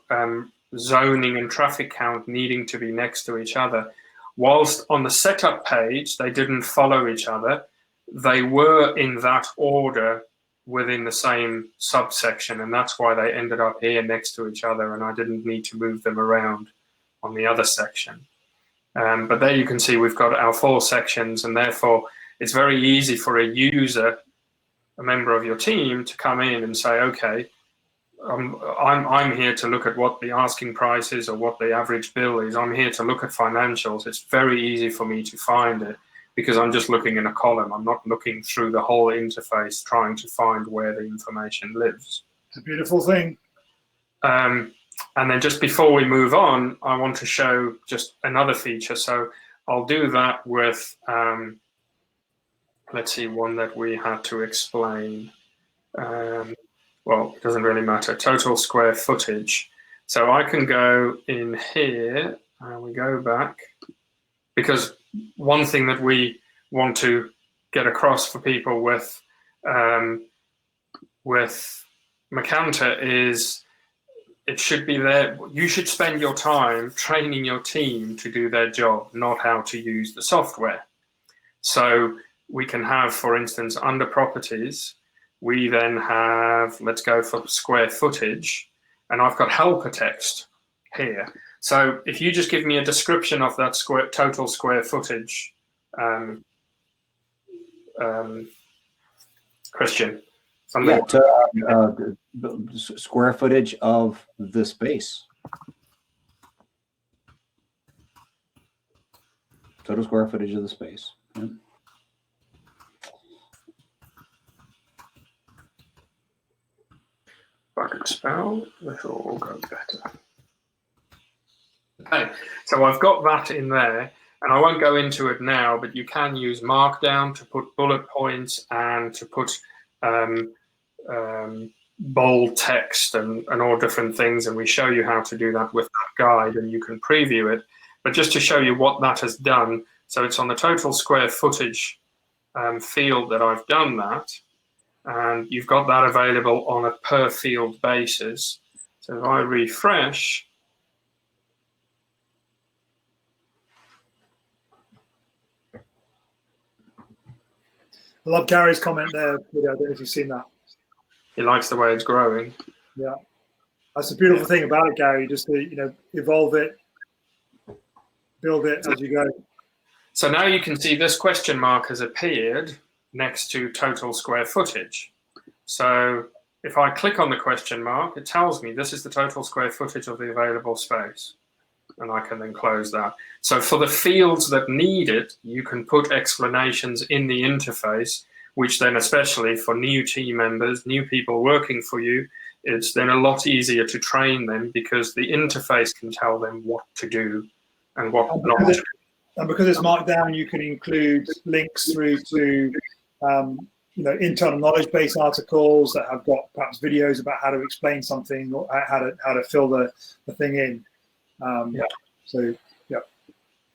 zoning and traffic count needing to be next to each other. Whilst on the setup page they didn't follow each other, they were in that order within the same subsection, and that's why they ended up here next to each other, and I didn't need to move them around on the other section. But there you can see we've got our 4 sections, and therefore it's very easy for a user, a member of your team, to come in and say, okay, I'm here to look at what the asking price is or what the average bill is. I'm here to look at financials. It's very easy for me to find it because I'm just looking in a column. I'm not looking through the whole interface trying to find where the information lives. It's a beautiful thing. And then just before we move on, I want to show just another feature. So I'll do that with, let's see, one that we had to explain. Well, it doesn't really matter. Total square footage. So I can go in here and we go back, because one thing that we want to get across for people with Macanta is it should be there. You should spend your time training your team to do their job, not how to use the software. So we can have, for instance, under properties, we then have, let's go for square footage, and I've got helper text here. So if you just give me a description of that total square footage, Christian. Yeah, square footage of the space. Total square footage of the space. Yeah. If I can spell, this will all go better. Okay, so I've got that in there, and I won't go into it now, but you can use Markdown to put bullet points and to put bold text and all different things, and we show you how to do that with that guide, and you can preview it. But just to show you what that has done, so it's on the total square footage field that I've done that, and you've got that available on a per field basis. So if I refresh, I love Gary's comment there. I don't know if you've seen that. he likes the way it's growing. Yeah, that's the beautiful thing about it, Gary. Just to evolve it, build it as you go. So now you can see this question mark has appeared next to total square footage. So if I click on the question mark, it tells me this is the total square footage of the available space. And I can then close that. So for the fields that need it, you can put explanations in the interface, which then, especially for new team members, new people working for you, it's then a lot easier to train them because the interface can tell them what to do and what not to do. And because it's marked down, you can include links through to internal knowledge base articles that have got perhaps videos about how to explain something or how to fill the thing in. So yeah.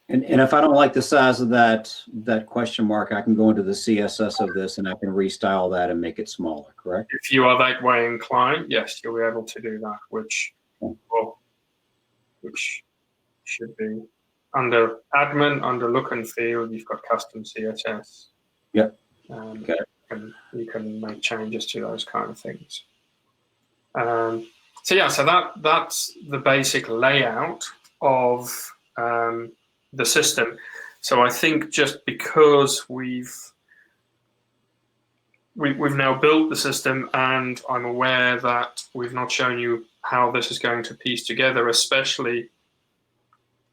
And if I don't like the size of that question mark, I can go into the CSS of this and I can restyle that and make it smaller, correct? If you are that way inclined, yes, you'll be able to do that, which should be under admin, under look and feel, you've got custom CSS. Yep. Okay. And you can make changes to those kind of things. So that's the basic layout of the system. So I think just because we've now built the system, and I'm aware that we've not shown you how this is going to piece together, especially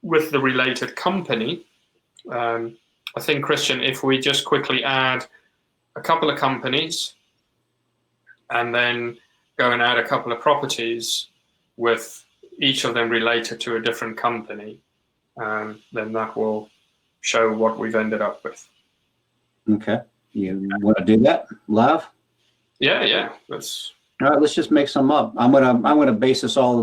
with the related company. I think, Christian, if we just quickly add a couple of companies and then go and add a couple of properties with each of them related to a different company, then that will show what we've ended up with. Okay. You want to do that live? Yeah. All right, let's just make some up. I'm gonna base this all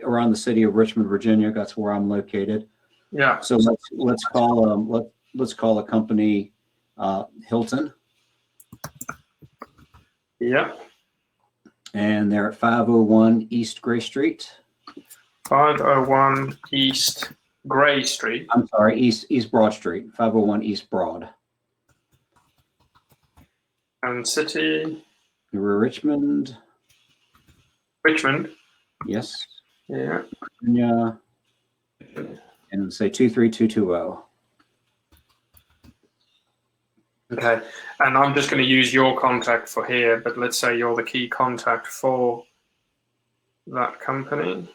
around the city of Richmond, Virginia. That's where I'm located. Yeah. So let's call a company Hilton. Yeah. And they're at 501 East Gray Street. 501 East Gray Street. I'm sorry, East Broad Street. 501 East Broad. And city? Richmond. Richmond. Yes. Yeah. Virginia. And say 23220. Okay, and I'm just going to use your contact for here, but let's say you're the key contact for that company.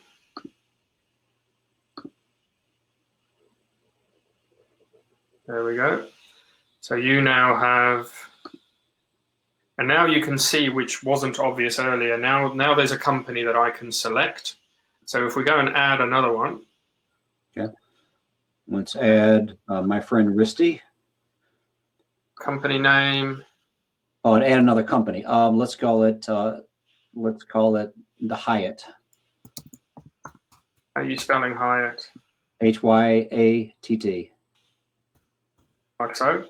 There we go. So you now have, and now you can see, which wasn't obvious earlier, now there's a company that I can select. So if we go and add another one. Okay. Let's add my friend Risty. Company name. Oh, and add another company. Let's call it the Hyatt. How are you spelling Hyatt? Hyatt. Like so.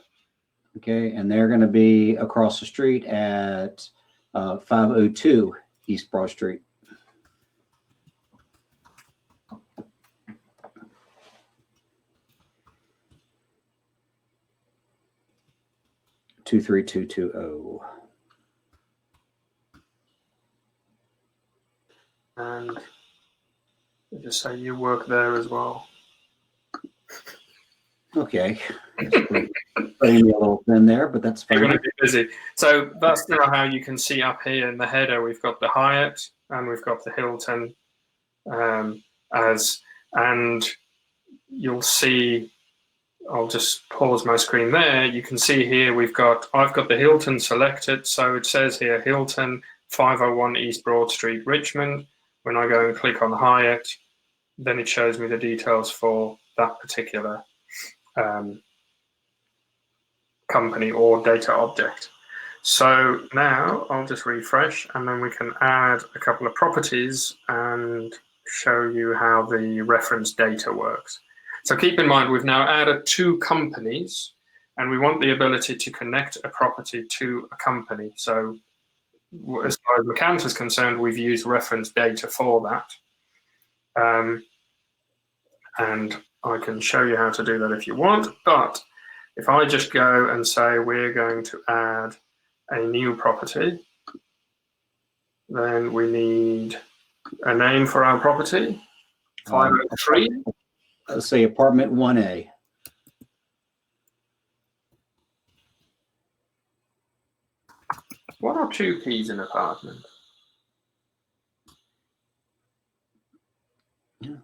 Okay, and they're going to be across the street at 502 East Broad Street. $23220. And just say you work there as well. Okay. Putting me a little thin there, but that's fine. You're going to be busy. So that's now how you can see up here in the header, we've got the Hyatt and we've got the Hilton and you'll see, I'll just pause my screen there. You can see here I've got the Hilton selected. So it says here Hilton 501 East Broad Street, Richmond. When I go and click on Hyatt, then it shows me the details for that particular company or data object. So now I'll just refresh and then we can add a couple of properties and show you how the reference data works. So keep in mind, we've now added 2 companies and we want the ability to connect a property to a company. So as far as Macanta is concerned, we've used reference data for that. And I can show you how to do that if you want, but if I just go and say we're going to add a new property, then we need a name for our property, 503. Let's say apartment 1A. What are 2 keys in apartment? Yeah.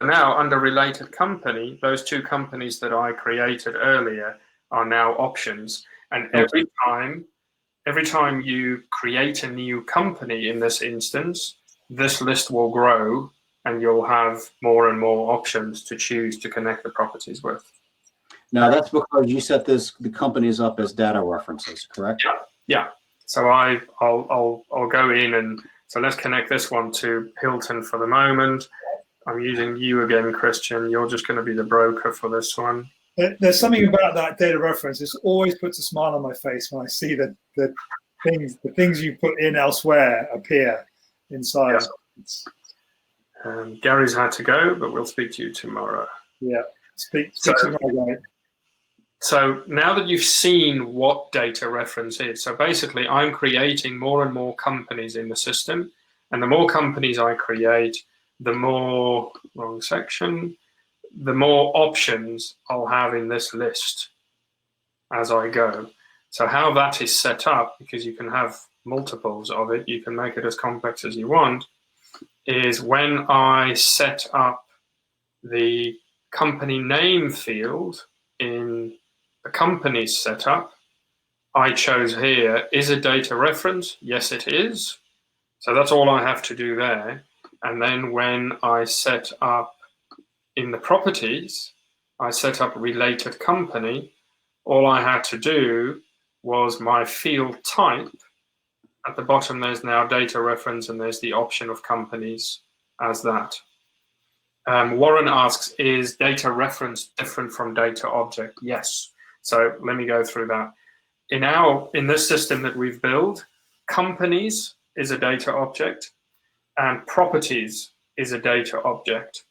Now, under related company, those 2 companies that I created earlier are now options. And every time you create a new company in this instance, this list will grow and you'll have more and more options to choose to connect the properties with. Now that's because you set the companies up as data references, correct? Yeah. So I'll go in and so let's connect this one to Hilton for the moment. I'm using you again, Christian. You're just going to be the broker for this one. There's something about that data reference. It always puts a smile on my face when I see the things you put in elsewhere appear inside. Yeah. Gary's had to go, but we'll speak to you tomorrow. Yeah, speak tomorrow, guys. So now that you've seen what data reference is, so basically I'm creating more and more companies in the system, and the more companies I create, the more, the more options I'll have in this list as I go. So how that is set up, because you can have multiples of it, you can make it as complex as you want, is when I set up the company name field in the company's setup, I chose here, is a data reference? Yes, it is. So that's all I have to do there. And then when I set up in the properties, I set up related company, all I had to do was my field type. At the bottom, there's now data reference and there's the option of companies as that. Warren asks, is data reference different from data object? Yes. So let me go through that. In this system that we've built, companies is a data object and properties is a data object.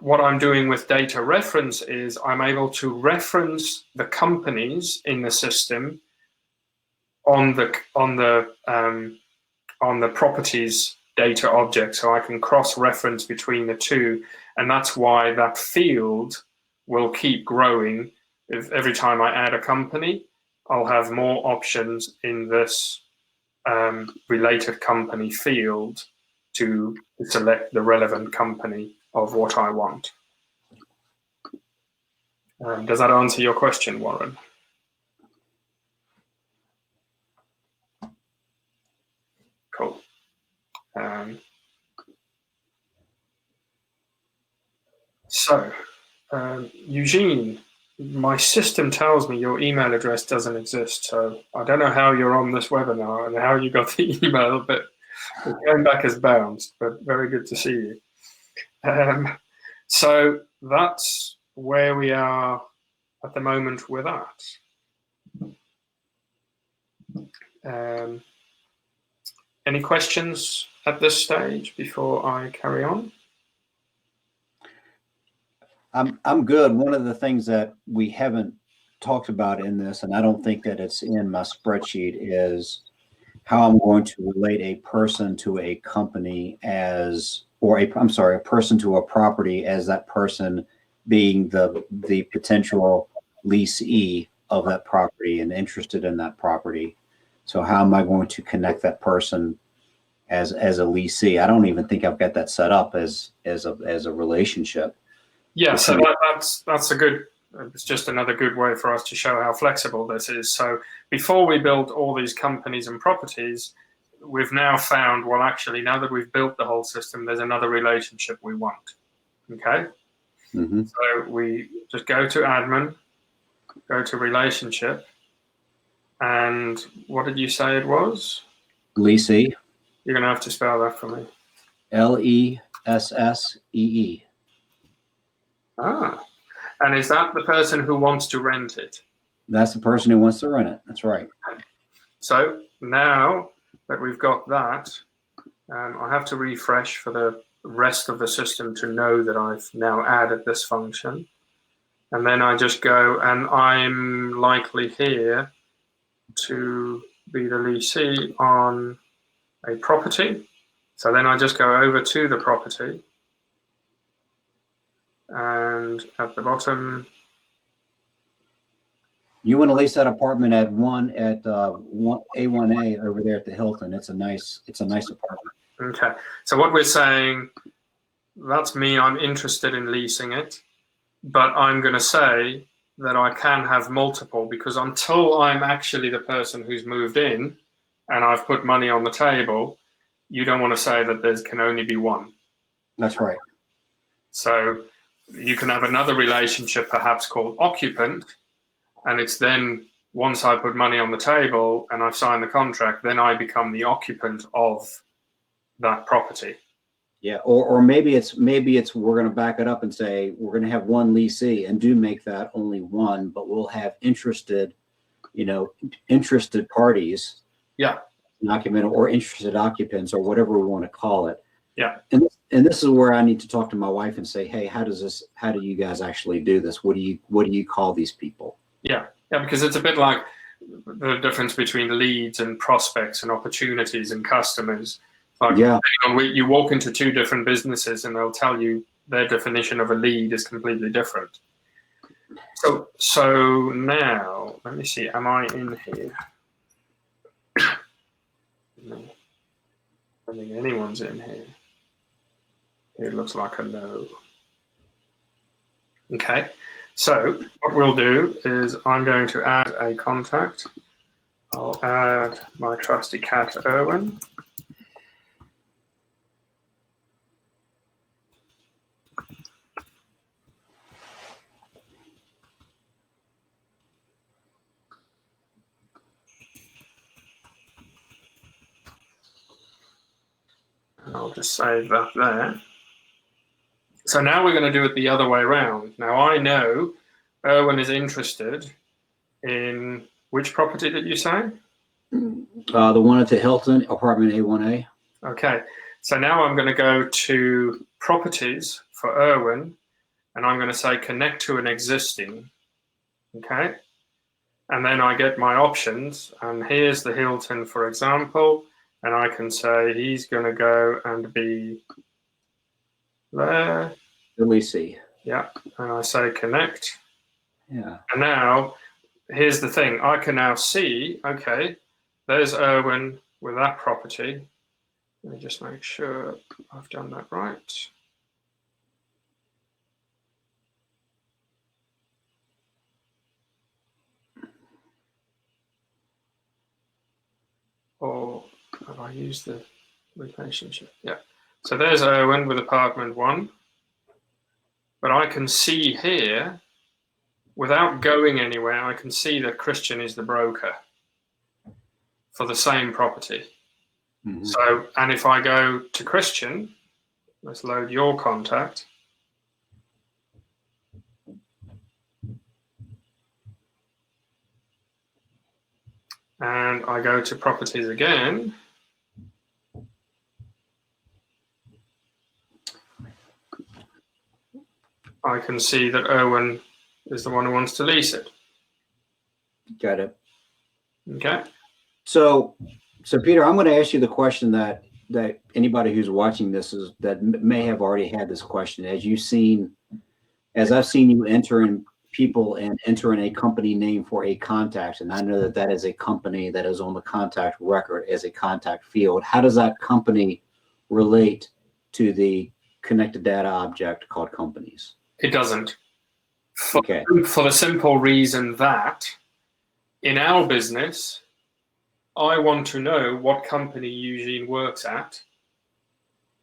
What I'm doing with data reference is I'm able to reference the companies in the system on the properties data object, so I can cross-reference between the 2, and that's why that field will keep growing if every time I add a company, I'll have more options in this related company field to select the relevant company of what I want. Does that answer your question, Warren? Cool. Eugene, my system tells me your email address doesn't exist, so I don't know how you're on this webinar and how you got the email, but it came back as bounced, but very good to see you. So that's where we are at the moment with that. Any questions at this stage before I carry on? I'm good. One of the things that we haven't talked about in this, and I don't think that it's in my spreadsheet, is how I'm going to relate a person to a company as, or a person to a property as that person being the potential leasee of that property and interested in that property. So how am I going to connect that person as a leasee? I don't even think I've got that set up as a relationship. Yeah, so that's a good, it's just another good way for us to show how flexible this is. So before we built all these companies and properties, we've now found, well, actually, now that we've built the whole system, there's another relationship we want. Okay? Mm-hmm. So we just go to admin, go to relationship, and what did you say it was? Leasee. You're going to have to spell that for me. Lessee. Ah, and is that the person who wants to rent it? That's the person who wants to rent it. That's right. So now that we've got that, I have to refresh for the rest of the system to know that I've now added this function. And then I just go, and I'm likely here to be the leasee on a property. So then I just go over to the property. And at the bottom, you want to lease that apartment at A1A over there at the Hilton. It's a nice apartment. okay. So what we're saying, that's me, I'm interested in leasing it, but I'm going to say that I can have multiple, because until I'm actually the person who's moved in and I've put money on the table, you don't want to say that there can only be one. That's right. So you can have another relationship perhaps called occupant, and it's then once I put money on the table and I've signed the contract, then I become the occupant of that property. Yeah, or maybe it's we're going to back it up and say we're going to have one leasee and do make that only one, but we'll have interested parties. Yeah. Document or interested occupants or whatever we want to call it. Yeah. And this is where I need to talk to my wife and say, hey, how do you guys actually do this? What do you call these people? Yeah. Yeah, because it's a bit like the difference between leads and prospects and opportunities and customers. Like, yeah. You walk into two different businesses and they'll tell you their definition of a lead is completely different. So now, let me see, am I in here? No. I don't think anyone's in here. It looks like a no. Okay, so what we'll do is I'm going to add a contact. I'll add my trusty cat, Erwin. I'll just save that there. So now we're going to do it the other way around. Now I know Erwin is interested in which property did you say? The one at the Hilton, apartment A1A. Okay, so now I'm going to go to properties for Erwin, and I'm going to say connect to an existing. Okay, and then I get my options, and here's the Hilton, for example, and I can say he's going to go and be there. The leasee. Yeah, and I say connect. Yeah. And now, here's the thing. I can now see, okay, there's Erwin with that property. Let me just make sure I've done that right. Or have I used the relationship? Yeah. So there's Erwin with apartment 1. But I can see here, without going anywhere, I can see that Christian is the broker for the same property. Mm-hmm. So, and if I go to Christian, let's load your contact. And I go to properties again. I can see that Erwin is the one who wants to lease it. Got it. Okay. So Peter, I'm going to ask you the question that anybody who's watching this may have already had this question. As I've seen you enter in people and enter in a company name for a contact, and I know that is a company that is on the contact record as a contact field. How does that company relate to the connected data object called companies? It doesn't. Okay. For the simple reason that in our business, I want to know what company Eugene works at.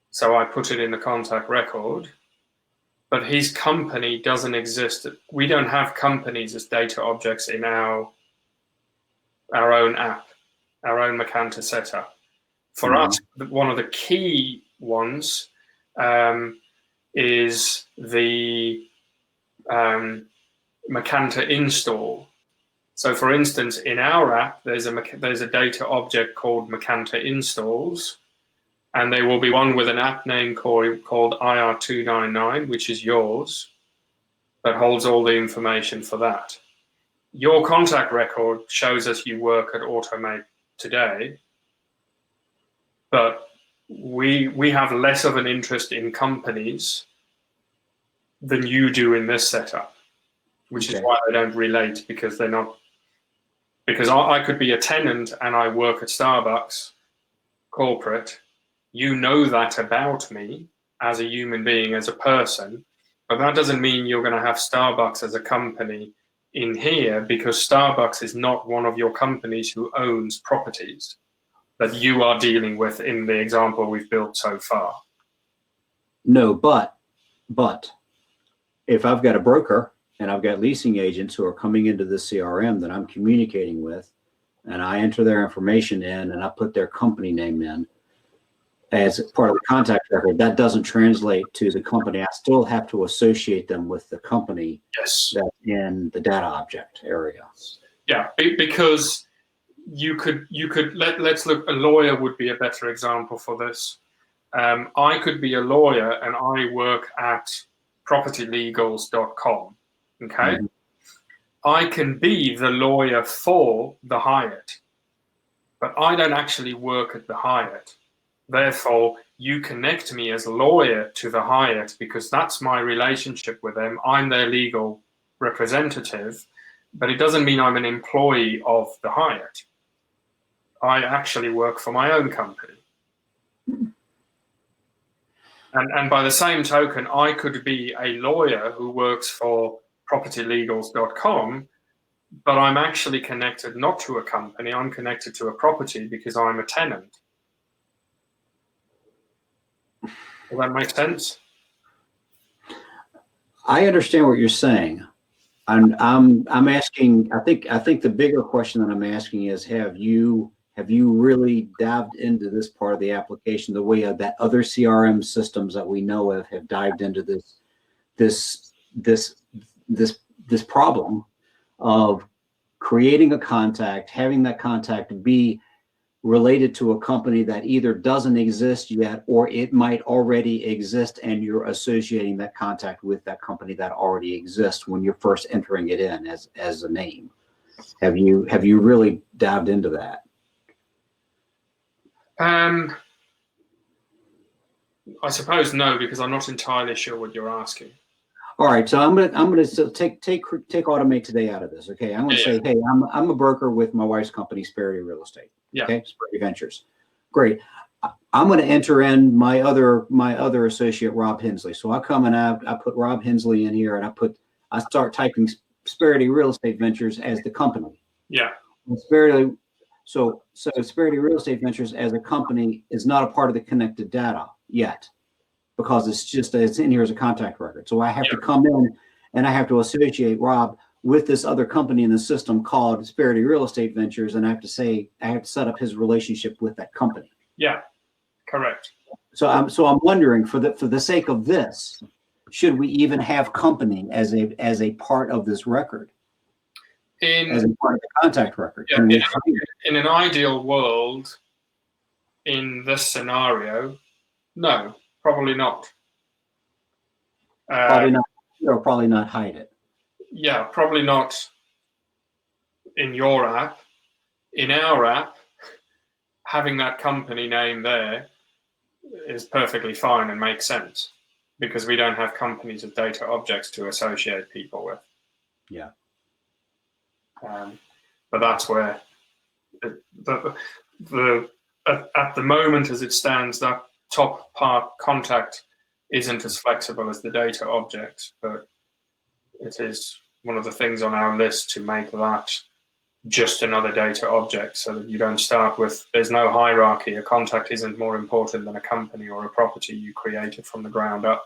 So I put it in the contact record, but his company doesn't exist. We don't have companies as data objects in our own app, our own Macanta setup. For us, one of the key ones is the Macanta install. So, for instance, in our app, there's a data object called Macanta installs, and there will be one with an app name called IR299, which is yours, that holds all the information for that. Your contact record shows us you work at Automate today, but we have less of an interest in companies than you do in this setup, which is why they don't relate, because they're not. Because I could be a tenant and I work at Starbucks corporate. You know that about me as a human being, as a person, but that doesn't mean you're going to have Starbucks as a company in here, because Starbucks is not one of your companies who owns properties that you are dealing with in the example we've built so far. No, but if I've got a broker and I've got leasing agents who are coming into the CRM that I'm communicating with, and I enter their information in and I put their company name in as part of the contact record, that doesn't translate to the company. I still have to associate them with the company that's in the data object area. Yeah, because you could let's look. A lawyer would be a better example for this. I could be a lawyer and I work at propertylegals.com. Okay. I can be the lawyer for the Hyatt, but I don't actually work at the Hyatt. Therefore, you connect me as a lawyer to the Hyatt because that's my relationship with them. I'm their legal representative, but it doesn't mean I'm an employee of the Hyatt. I actually work for my own company. And by the same token, I could be a lawyer who works for propertylegals.com, but I'm actually connected not to a company, I'm connected to a property because I'm a tenant. Does that make sense? I understand what you're saying. I'm asking, I think the bigger question that I'm asking is, have you really dived into this part of the application the way that other CRM systems that we know of have dived into this problem of creating a contact, having that contact be related to a company that either doesn't exist yet or it might already exist, and you're associating that contact with that company that already exists when you're first entering it in as a name? Have you really dived into that? I suppose no, because I'm not entirely sure what you're asking. All right, so I'm gonna still take Automate Today out of this. Okay, I'm gonna say, hey, I'm a broker with my wife's company, Sparity Real Estate. Yeah. Okay, Sparity Ventures. Great. I'm going to enter in my other associate, Rob Hensley. So I come and I put Rob Hensley in here, and I start typing Sparity Real Estate Ventures as the company. Yeah. So Sparity Real Estate Ventures as a company is not a part of the connected data yet, because it's in here as a contact record. So I have to come in and I have to associate Rob with this other company in the system called Sparity Real Estate Ventures, and I have to set up his relationship with that company. Yeah. Correct. So I'm wondering, for the sake of this, should we even have company as a part of this record, as a part of the contact record? Yeah, in an ideal world, in this scenario, no, probably not. Probably not, or probably not hide it. Yeah, probably not in your app. In our app, having that company name there is perfectly fine and makes sense, because we don't have companies as data objects to associate people with. Yeah. But that's where at the moment, as it stands, that top part contact isn't as flexible as the data objects, but it is one of the things on our list to make that just another data object, so that you don't start with, there's no hierarchy. A contact isn't more important than a company or a property you created from the ground up.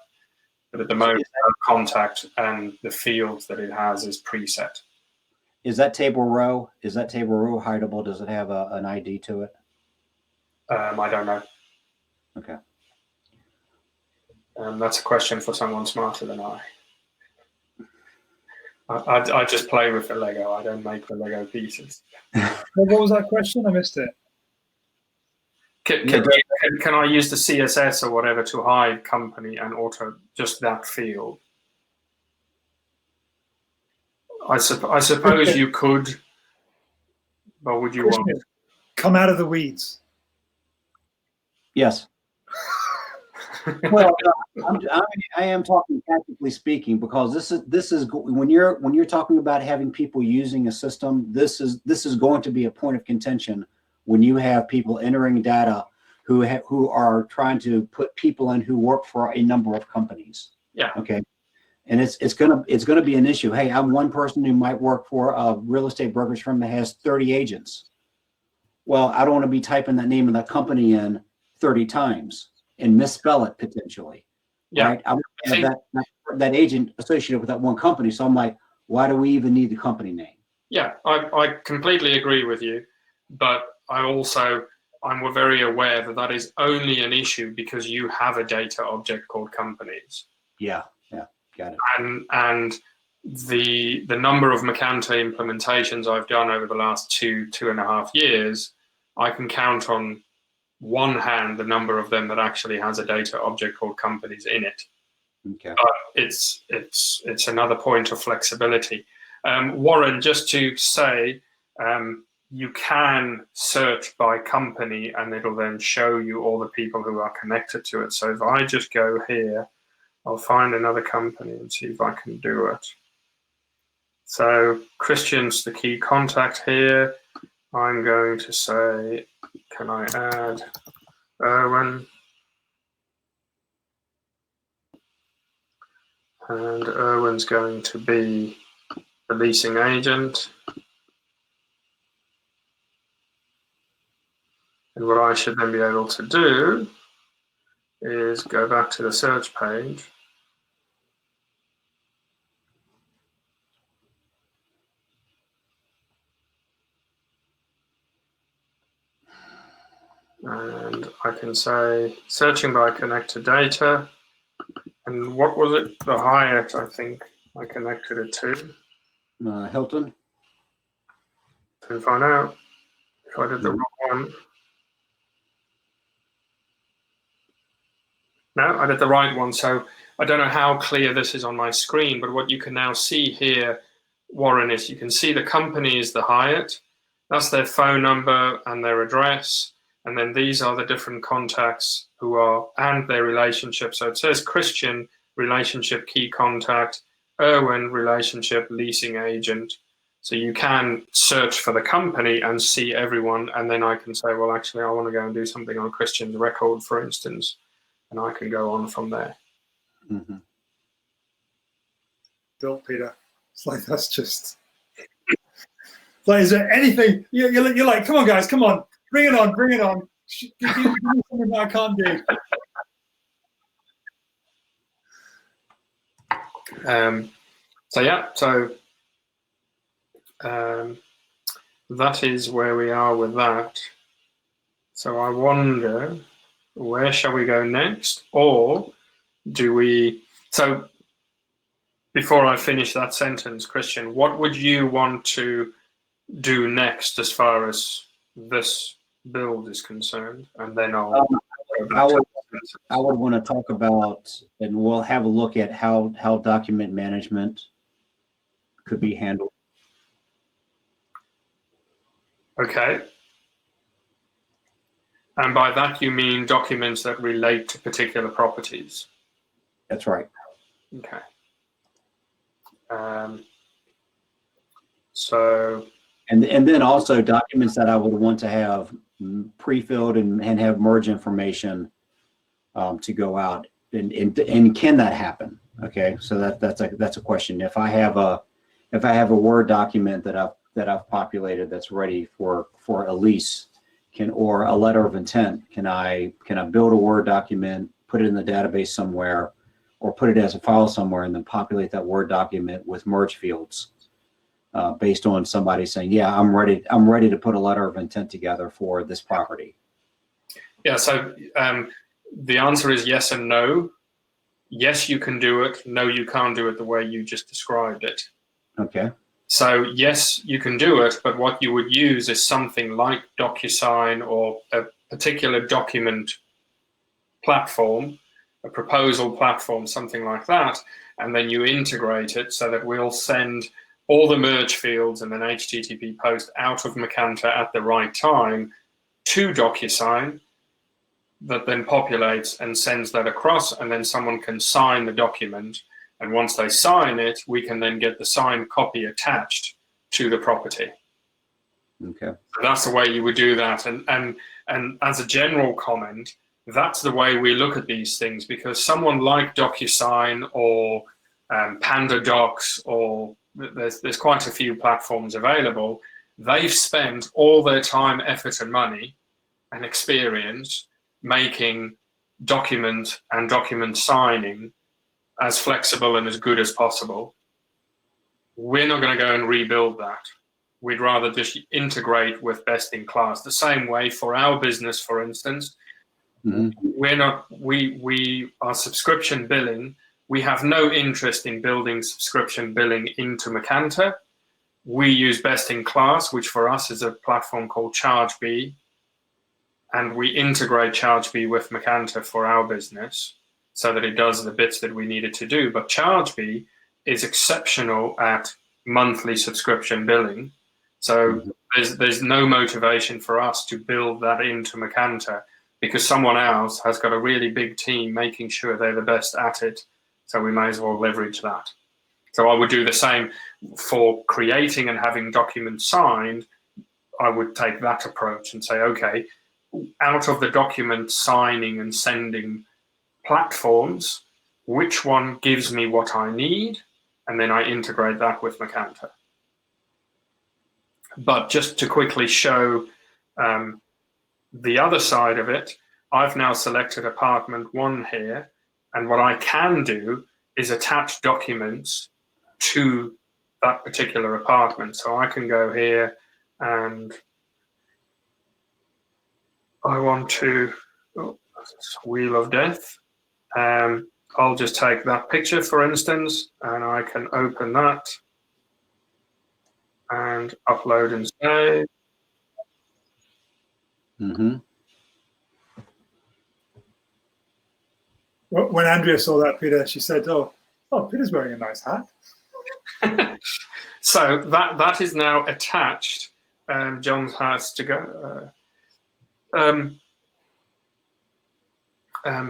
But at the moment, contact and the fields that it has is preset. Is that table row hideable? Does it have an ID to it? I don't know. Okay. That's a question for someone smarter than I. I just play with the Lego. I don't make the Lego pieces. What was that question? I missed it. Can I use the CSS or whatever to hide company and auto just that field? I suppose you could, but would you want? Come out of the weeds. Yes. Well, I am talking tactically speaking, because this is when you're talking about having people using a system, this is going to be a point of contention when you have people entering data who are trying to put people in who work for a number of companies. Yeah. Okay. And it's gonna be an issue. Hey, I'm one person who might work for a real estate brokerage firm that has 30 agents. Well, I don't want to be typing that name of that company in 30 times and misspell it potentially. Yeah. Right? I want to have that agent associated with that one company. So I'm like, why do we even need the company name? Yeah, I completely agree with you, but I'm very aware that is only an issue because you have a data object called companies. Yeah, got it. And the number of Macanta implementations I've done over the last 2.5 years, I can count on one hand the number of them that actually has a data object called companies in it. Okay. But it's another point of flexibility. Warren, just to say, you can search by company and it'll then show you all the people who are connected to it. So if I just go here, I'll find another company and see if I can do it. So Christian's the key contact here. I'm going to say, can I add Erwin? And Erwin's going to be the leasing agent. And what I should then be able to do is go back to the search page. And I can say searching by connected data. And what was it? The Hyatt, I think I connected it to. Hilton. Can find out if I did the wrong one. No, I did the right one. So I don't know how clear this is on my screen, but what you can now see here, Warren, is you can see the company is the Hyatt. That's their phone number and their address. And then these are the different contacts and their relationships. So it says Christian, relationship key contact, Irwin, relationship leasing agent. So you can search for the company and see everyone, and then I can say, well, actually, I want to go and do something on Christian's record, for instance, and I can go on from there. Mm-hmm. Built, Peter. It's like, that's just... Like, is there anything you're like? Come on, guys, come on, bring it on, bring it on. Give me something that I can't do. That is where we are with that. So I wonder, where shall we go next, or do we? So before I finish that sentence, Christian, what would you want to do next as far as this build is concerned? And then I would want to talk about, and we'll have a look at how document management could be handled. Okay. And by that you mean documents that relate to particular properties? That's right. Okay. So. And then also documents that I would want to have pre-filled and have merge information to go out. And can that happen? Okay, so that's a question. If I have a Word document that I've populated that's ready for a lease, or a letter of intent, can I build a Word document, put it in the database somewhere, or put it as a file somewhere, and then populate that Word document with merge fields based on somebody saying, yeah, I'm ready to put a letter of intent together for this property? Yeah, so the answer is yes and no. Yes, you can do it. No, you can't do it the way you just described it. Okay. So yes, you can do it, but what you would use is something like DocuSign or a particular document platform, a proposal platform, something like that, and then you integrate it so that we'll send all the merge fields and an HTTP post out of Macanta at the right time to DocuSign, that then populates and sends that across, and then someone can sign the document. And once they sign it, we can then get the signed copy attached to the property. Okay. So that's the way you would do that. And as a general comment, that's the way we look at these things, because someone like DocuSign or Panda Docs, or there's quite a few platforms available, they've spent all their time, effort, and money and experience making document and document signing as flexible and as good as possible. We're not going to go and rebuild that. We'd rather just integrate with best in class. The same way for our business, for instance, we are subscription billing. We have no interest in building subscription billing into Macanta. We use best in class, which for us is a platform called ChargeBee, and we integrate ChargeBee with Macanta for our business so that it does the bits that we need it to do. But ChargeBee is exceptional at monthly subscription billing. So there's no motivation for us to build that into Macanta, because someone else has got a really big team making sure they're the best at it. So we may as well leverage that. So I would do the same for creating and having documents signed. I would take that approach and say, okay, out of the document signing and sending platforms, which one gives me what I need? And then I integrate that with Macanta. But just to quickly show the other side of it, I've now selected apartment 1 here, and what I can do is attach documents to that particular apartment. So I can go here and I want to, Wheel of Death. I'll just take that picture, for instance, and I can open that and upload and save. When Andrea saw that, Peter, she said, oh, Peter's wearing a nice hat. So that is now attached. John has to go.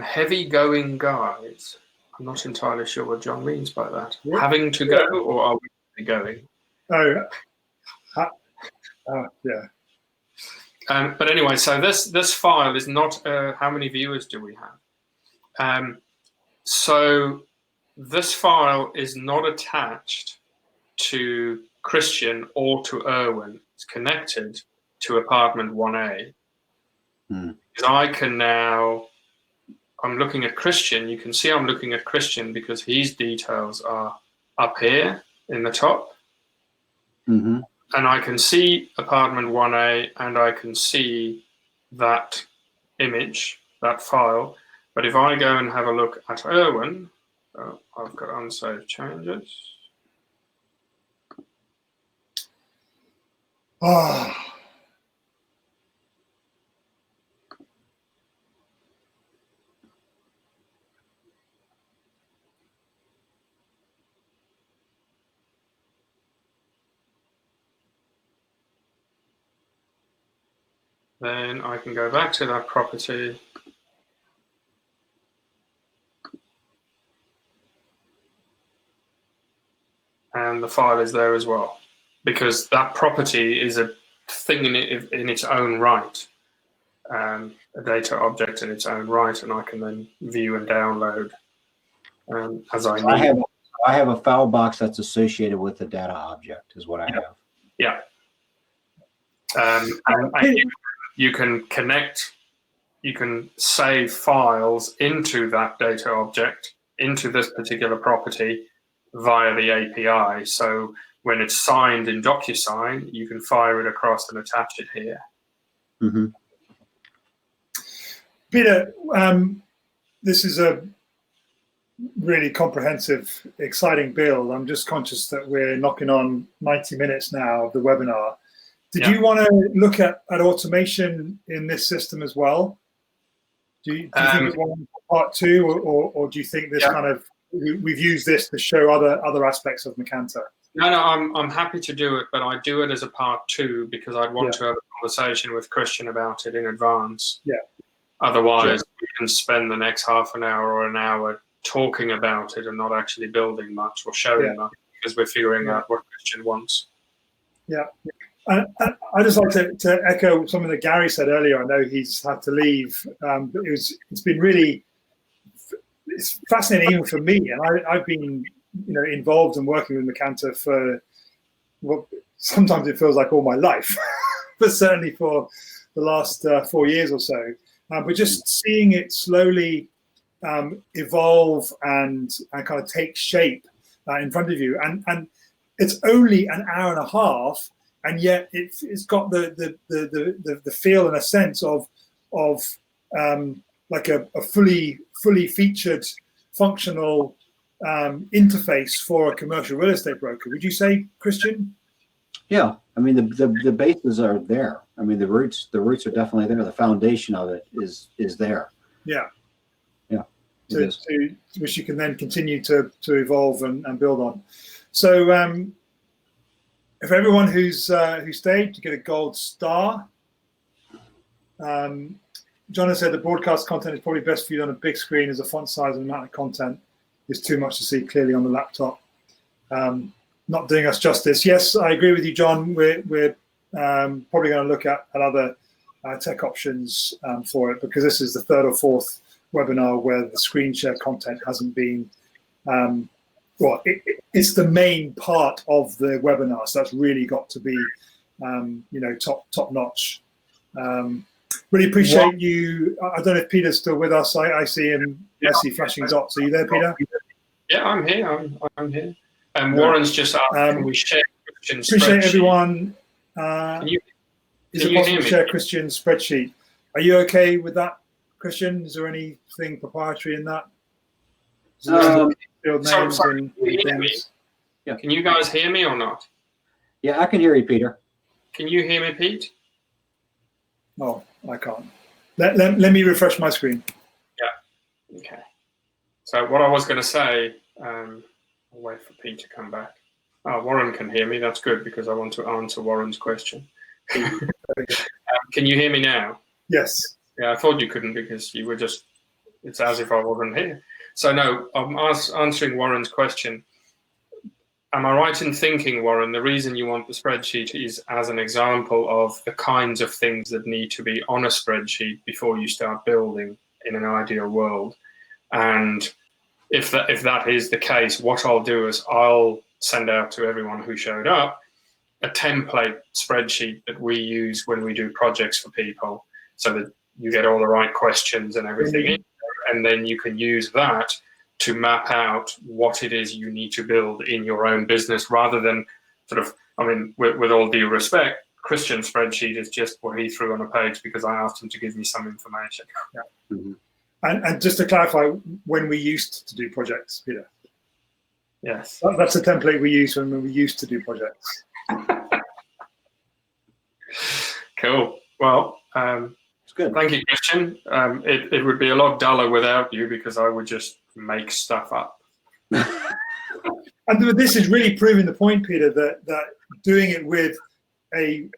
Heavy going guys. I'm not entirely sure what John means by that. Yeah. Having to go, or are we going? Oh, yeah. But anyway, so this file is not. How many viewers do we have? So this file is not attached to Christian or to Erwin. It's connected to apartment 1A. Because I can now. I'm looking at Christian. You can see I'm looking at Christian because his details are up here in the top. Mm-hmm. And I can see apartment 1A and I can see that image, that file. But if I go and have a look at Erwin, I've got unsaved changes. Oh. Then I can go back to that property. And the file is there as well. Because that property is a thing in its own right. A data object in its own right. And I can then view and download as I need. I have a file box that's associated with the data object is what I have. Yeah. And you can connect, you can save files into that data object, into this particular property via the API. So when it's signed in DocuSign, you can fire it across and attach it here. Mm-hmm. Peter, this is a really comprehensive, exciting build. I'm just conscious that we're knocking on 90 minutes now of the webinar. Did you want to look at automation in this system as well? Do you think it's one part two, or do you think this kind of we've used this to show other aspects of Macanta? No, I'm happy to do it, but I do it as a part two because I'd want to have a conversation with Christian about it in advance. Yeah. Otherwise, we can spend the next half an hour or an hour talking about it and not actually building much or showing much because we're figuring out what Christian wants. Yeah. I just like to echo something that Gary said earlier. I know he's had to leave, but it's been really fascinating even for me. And I've been involved and working with Macanta for sometimes it feels like all my life, but certainly for the last 4 years or so. But just seeing it slowly evolve and kind of take shape in front of you, and it's only an hour and a half. And yet it's got the feel and a sense of like a fully featured functional interface for a commercial real estate broker. Would you say, Christian? Yeah, I mean the bases are there. I mean the roots are definitely there. The foundation of it is there. Yeah. Yeah. Which you can then continue to evolve and build on. So. If everyone who stayed, you get a gold star. John has said the broadcast content is probably best viewed on a big screen as the font size and amount of content is too much to see clearly on the laptop. Not doing us justice. Yes, I agree with you, John. We're probably going to look at other tech options for it because this is the third or fourth webinar where the screen share content hasn't been it's the main part of the webinar, so that's really got to be, top notch. Really appreciate you. I don't know if Peter's still with us. I see him. I see flashing dots. Are you there, Peter? Yeah, I'm here. I'm here. And Warren's just asked, can we share Christian's appreciate spreadsheet? Everyone. Is it possible to share Christian's spreadsheet? Are you okay with that, Christian? Is there anything proprietary in that? Sorry, yeah. Can you guys hear me or not? Yeah, I can hear you, Peter. Can you hear me, Pete? No, I can't. Let me refresh my screen. Yeah. Okay. So what I was going to say, I'll wait for Pete to come back. Oh, Warren can hear me. That's good because I want to answer Warren's question. Can you hear me now? Yes. Yeah, I thought you couldn't because you were just, it's as if I wasn't here. So no, I'm answering Warren's question. Am I right in thinking, Warren, the reason you want the spreadsheet is as an example of the kinds of things that need to be on a spreadsheet before you start building in an ideal world? And if that is the case, what I'll do is I'll send out to everyone who showed up a template spreadsheet that we use when we do projects for people, so that you get all the right questions and everything in there, and then you can use that to map out what it is you need to build in your own business, rather than sort of, I mean, with all due respect, Christian's spreadsheet is just what he threw on a page because I asked him to give me some information. Yeah. Mm-hmm. And just to clarify, when we used to do projects, Peter. Yes. That's the template we use when we used to do projects. Cool. Well, it's good. Thank you, Christian. It would be a lot duller without you because I would just make stuff up. And this is really proving the point, Peter, that doing it with a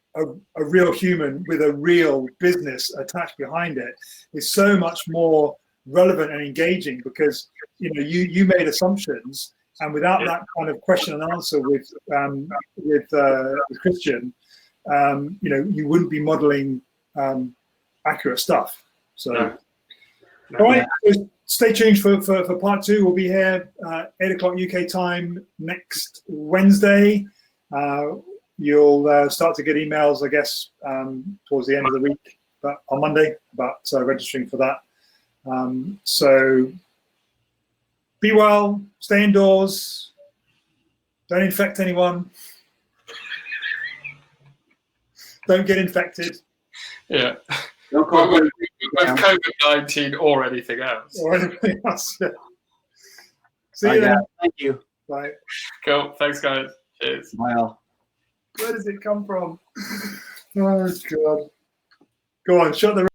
real human with a real business attached behind it is so much more relevant and engaging, because you made assumptions, and without that kind of question and answer with Christian, you wouldn't be modeling accurate stuff. So, all right. So stay tuned for part 2. We'll be here 8 o'clock UK time next Wednesday. You'll start to get emails, I guess, towards the end of the week, but on Monday, about registering for that. So be well, stay indoors, don't infect anyone, don't get infected. Yeah. With COVID-19 or anything else. Or anything else. Yeah. See you then. Thank you. Bye. Cool. Thanks, guys. Cheers. Well. Where does it come from? Oh, God. Go on, shut the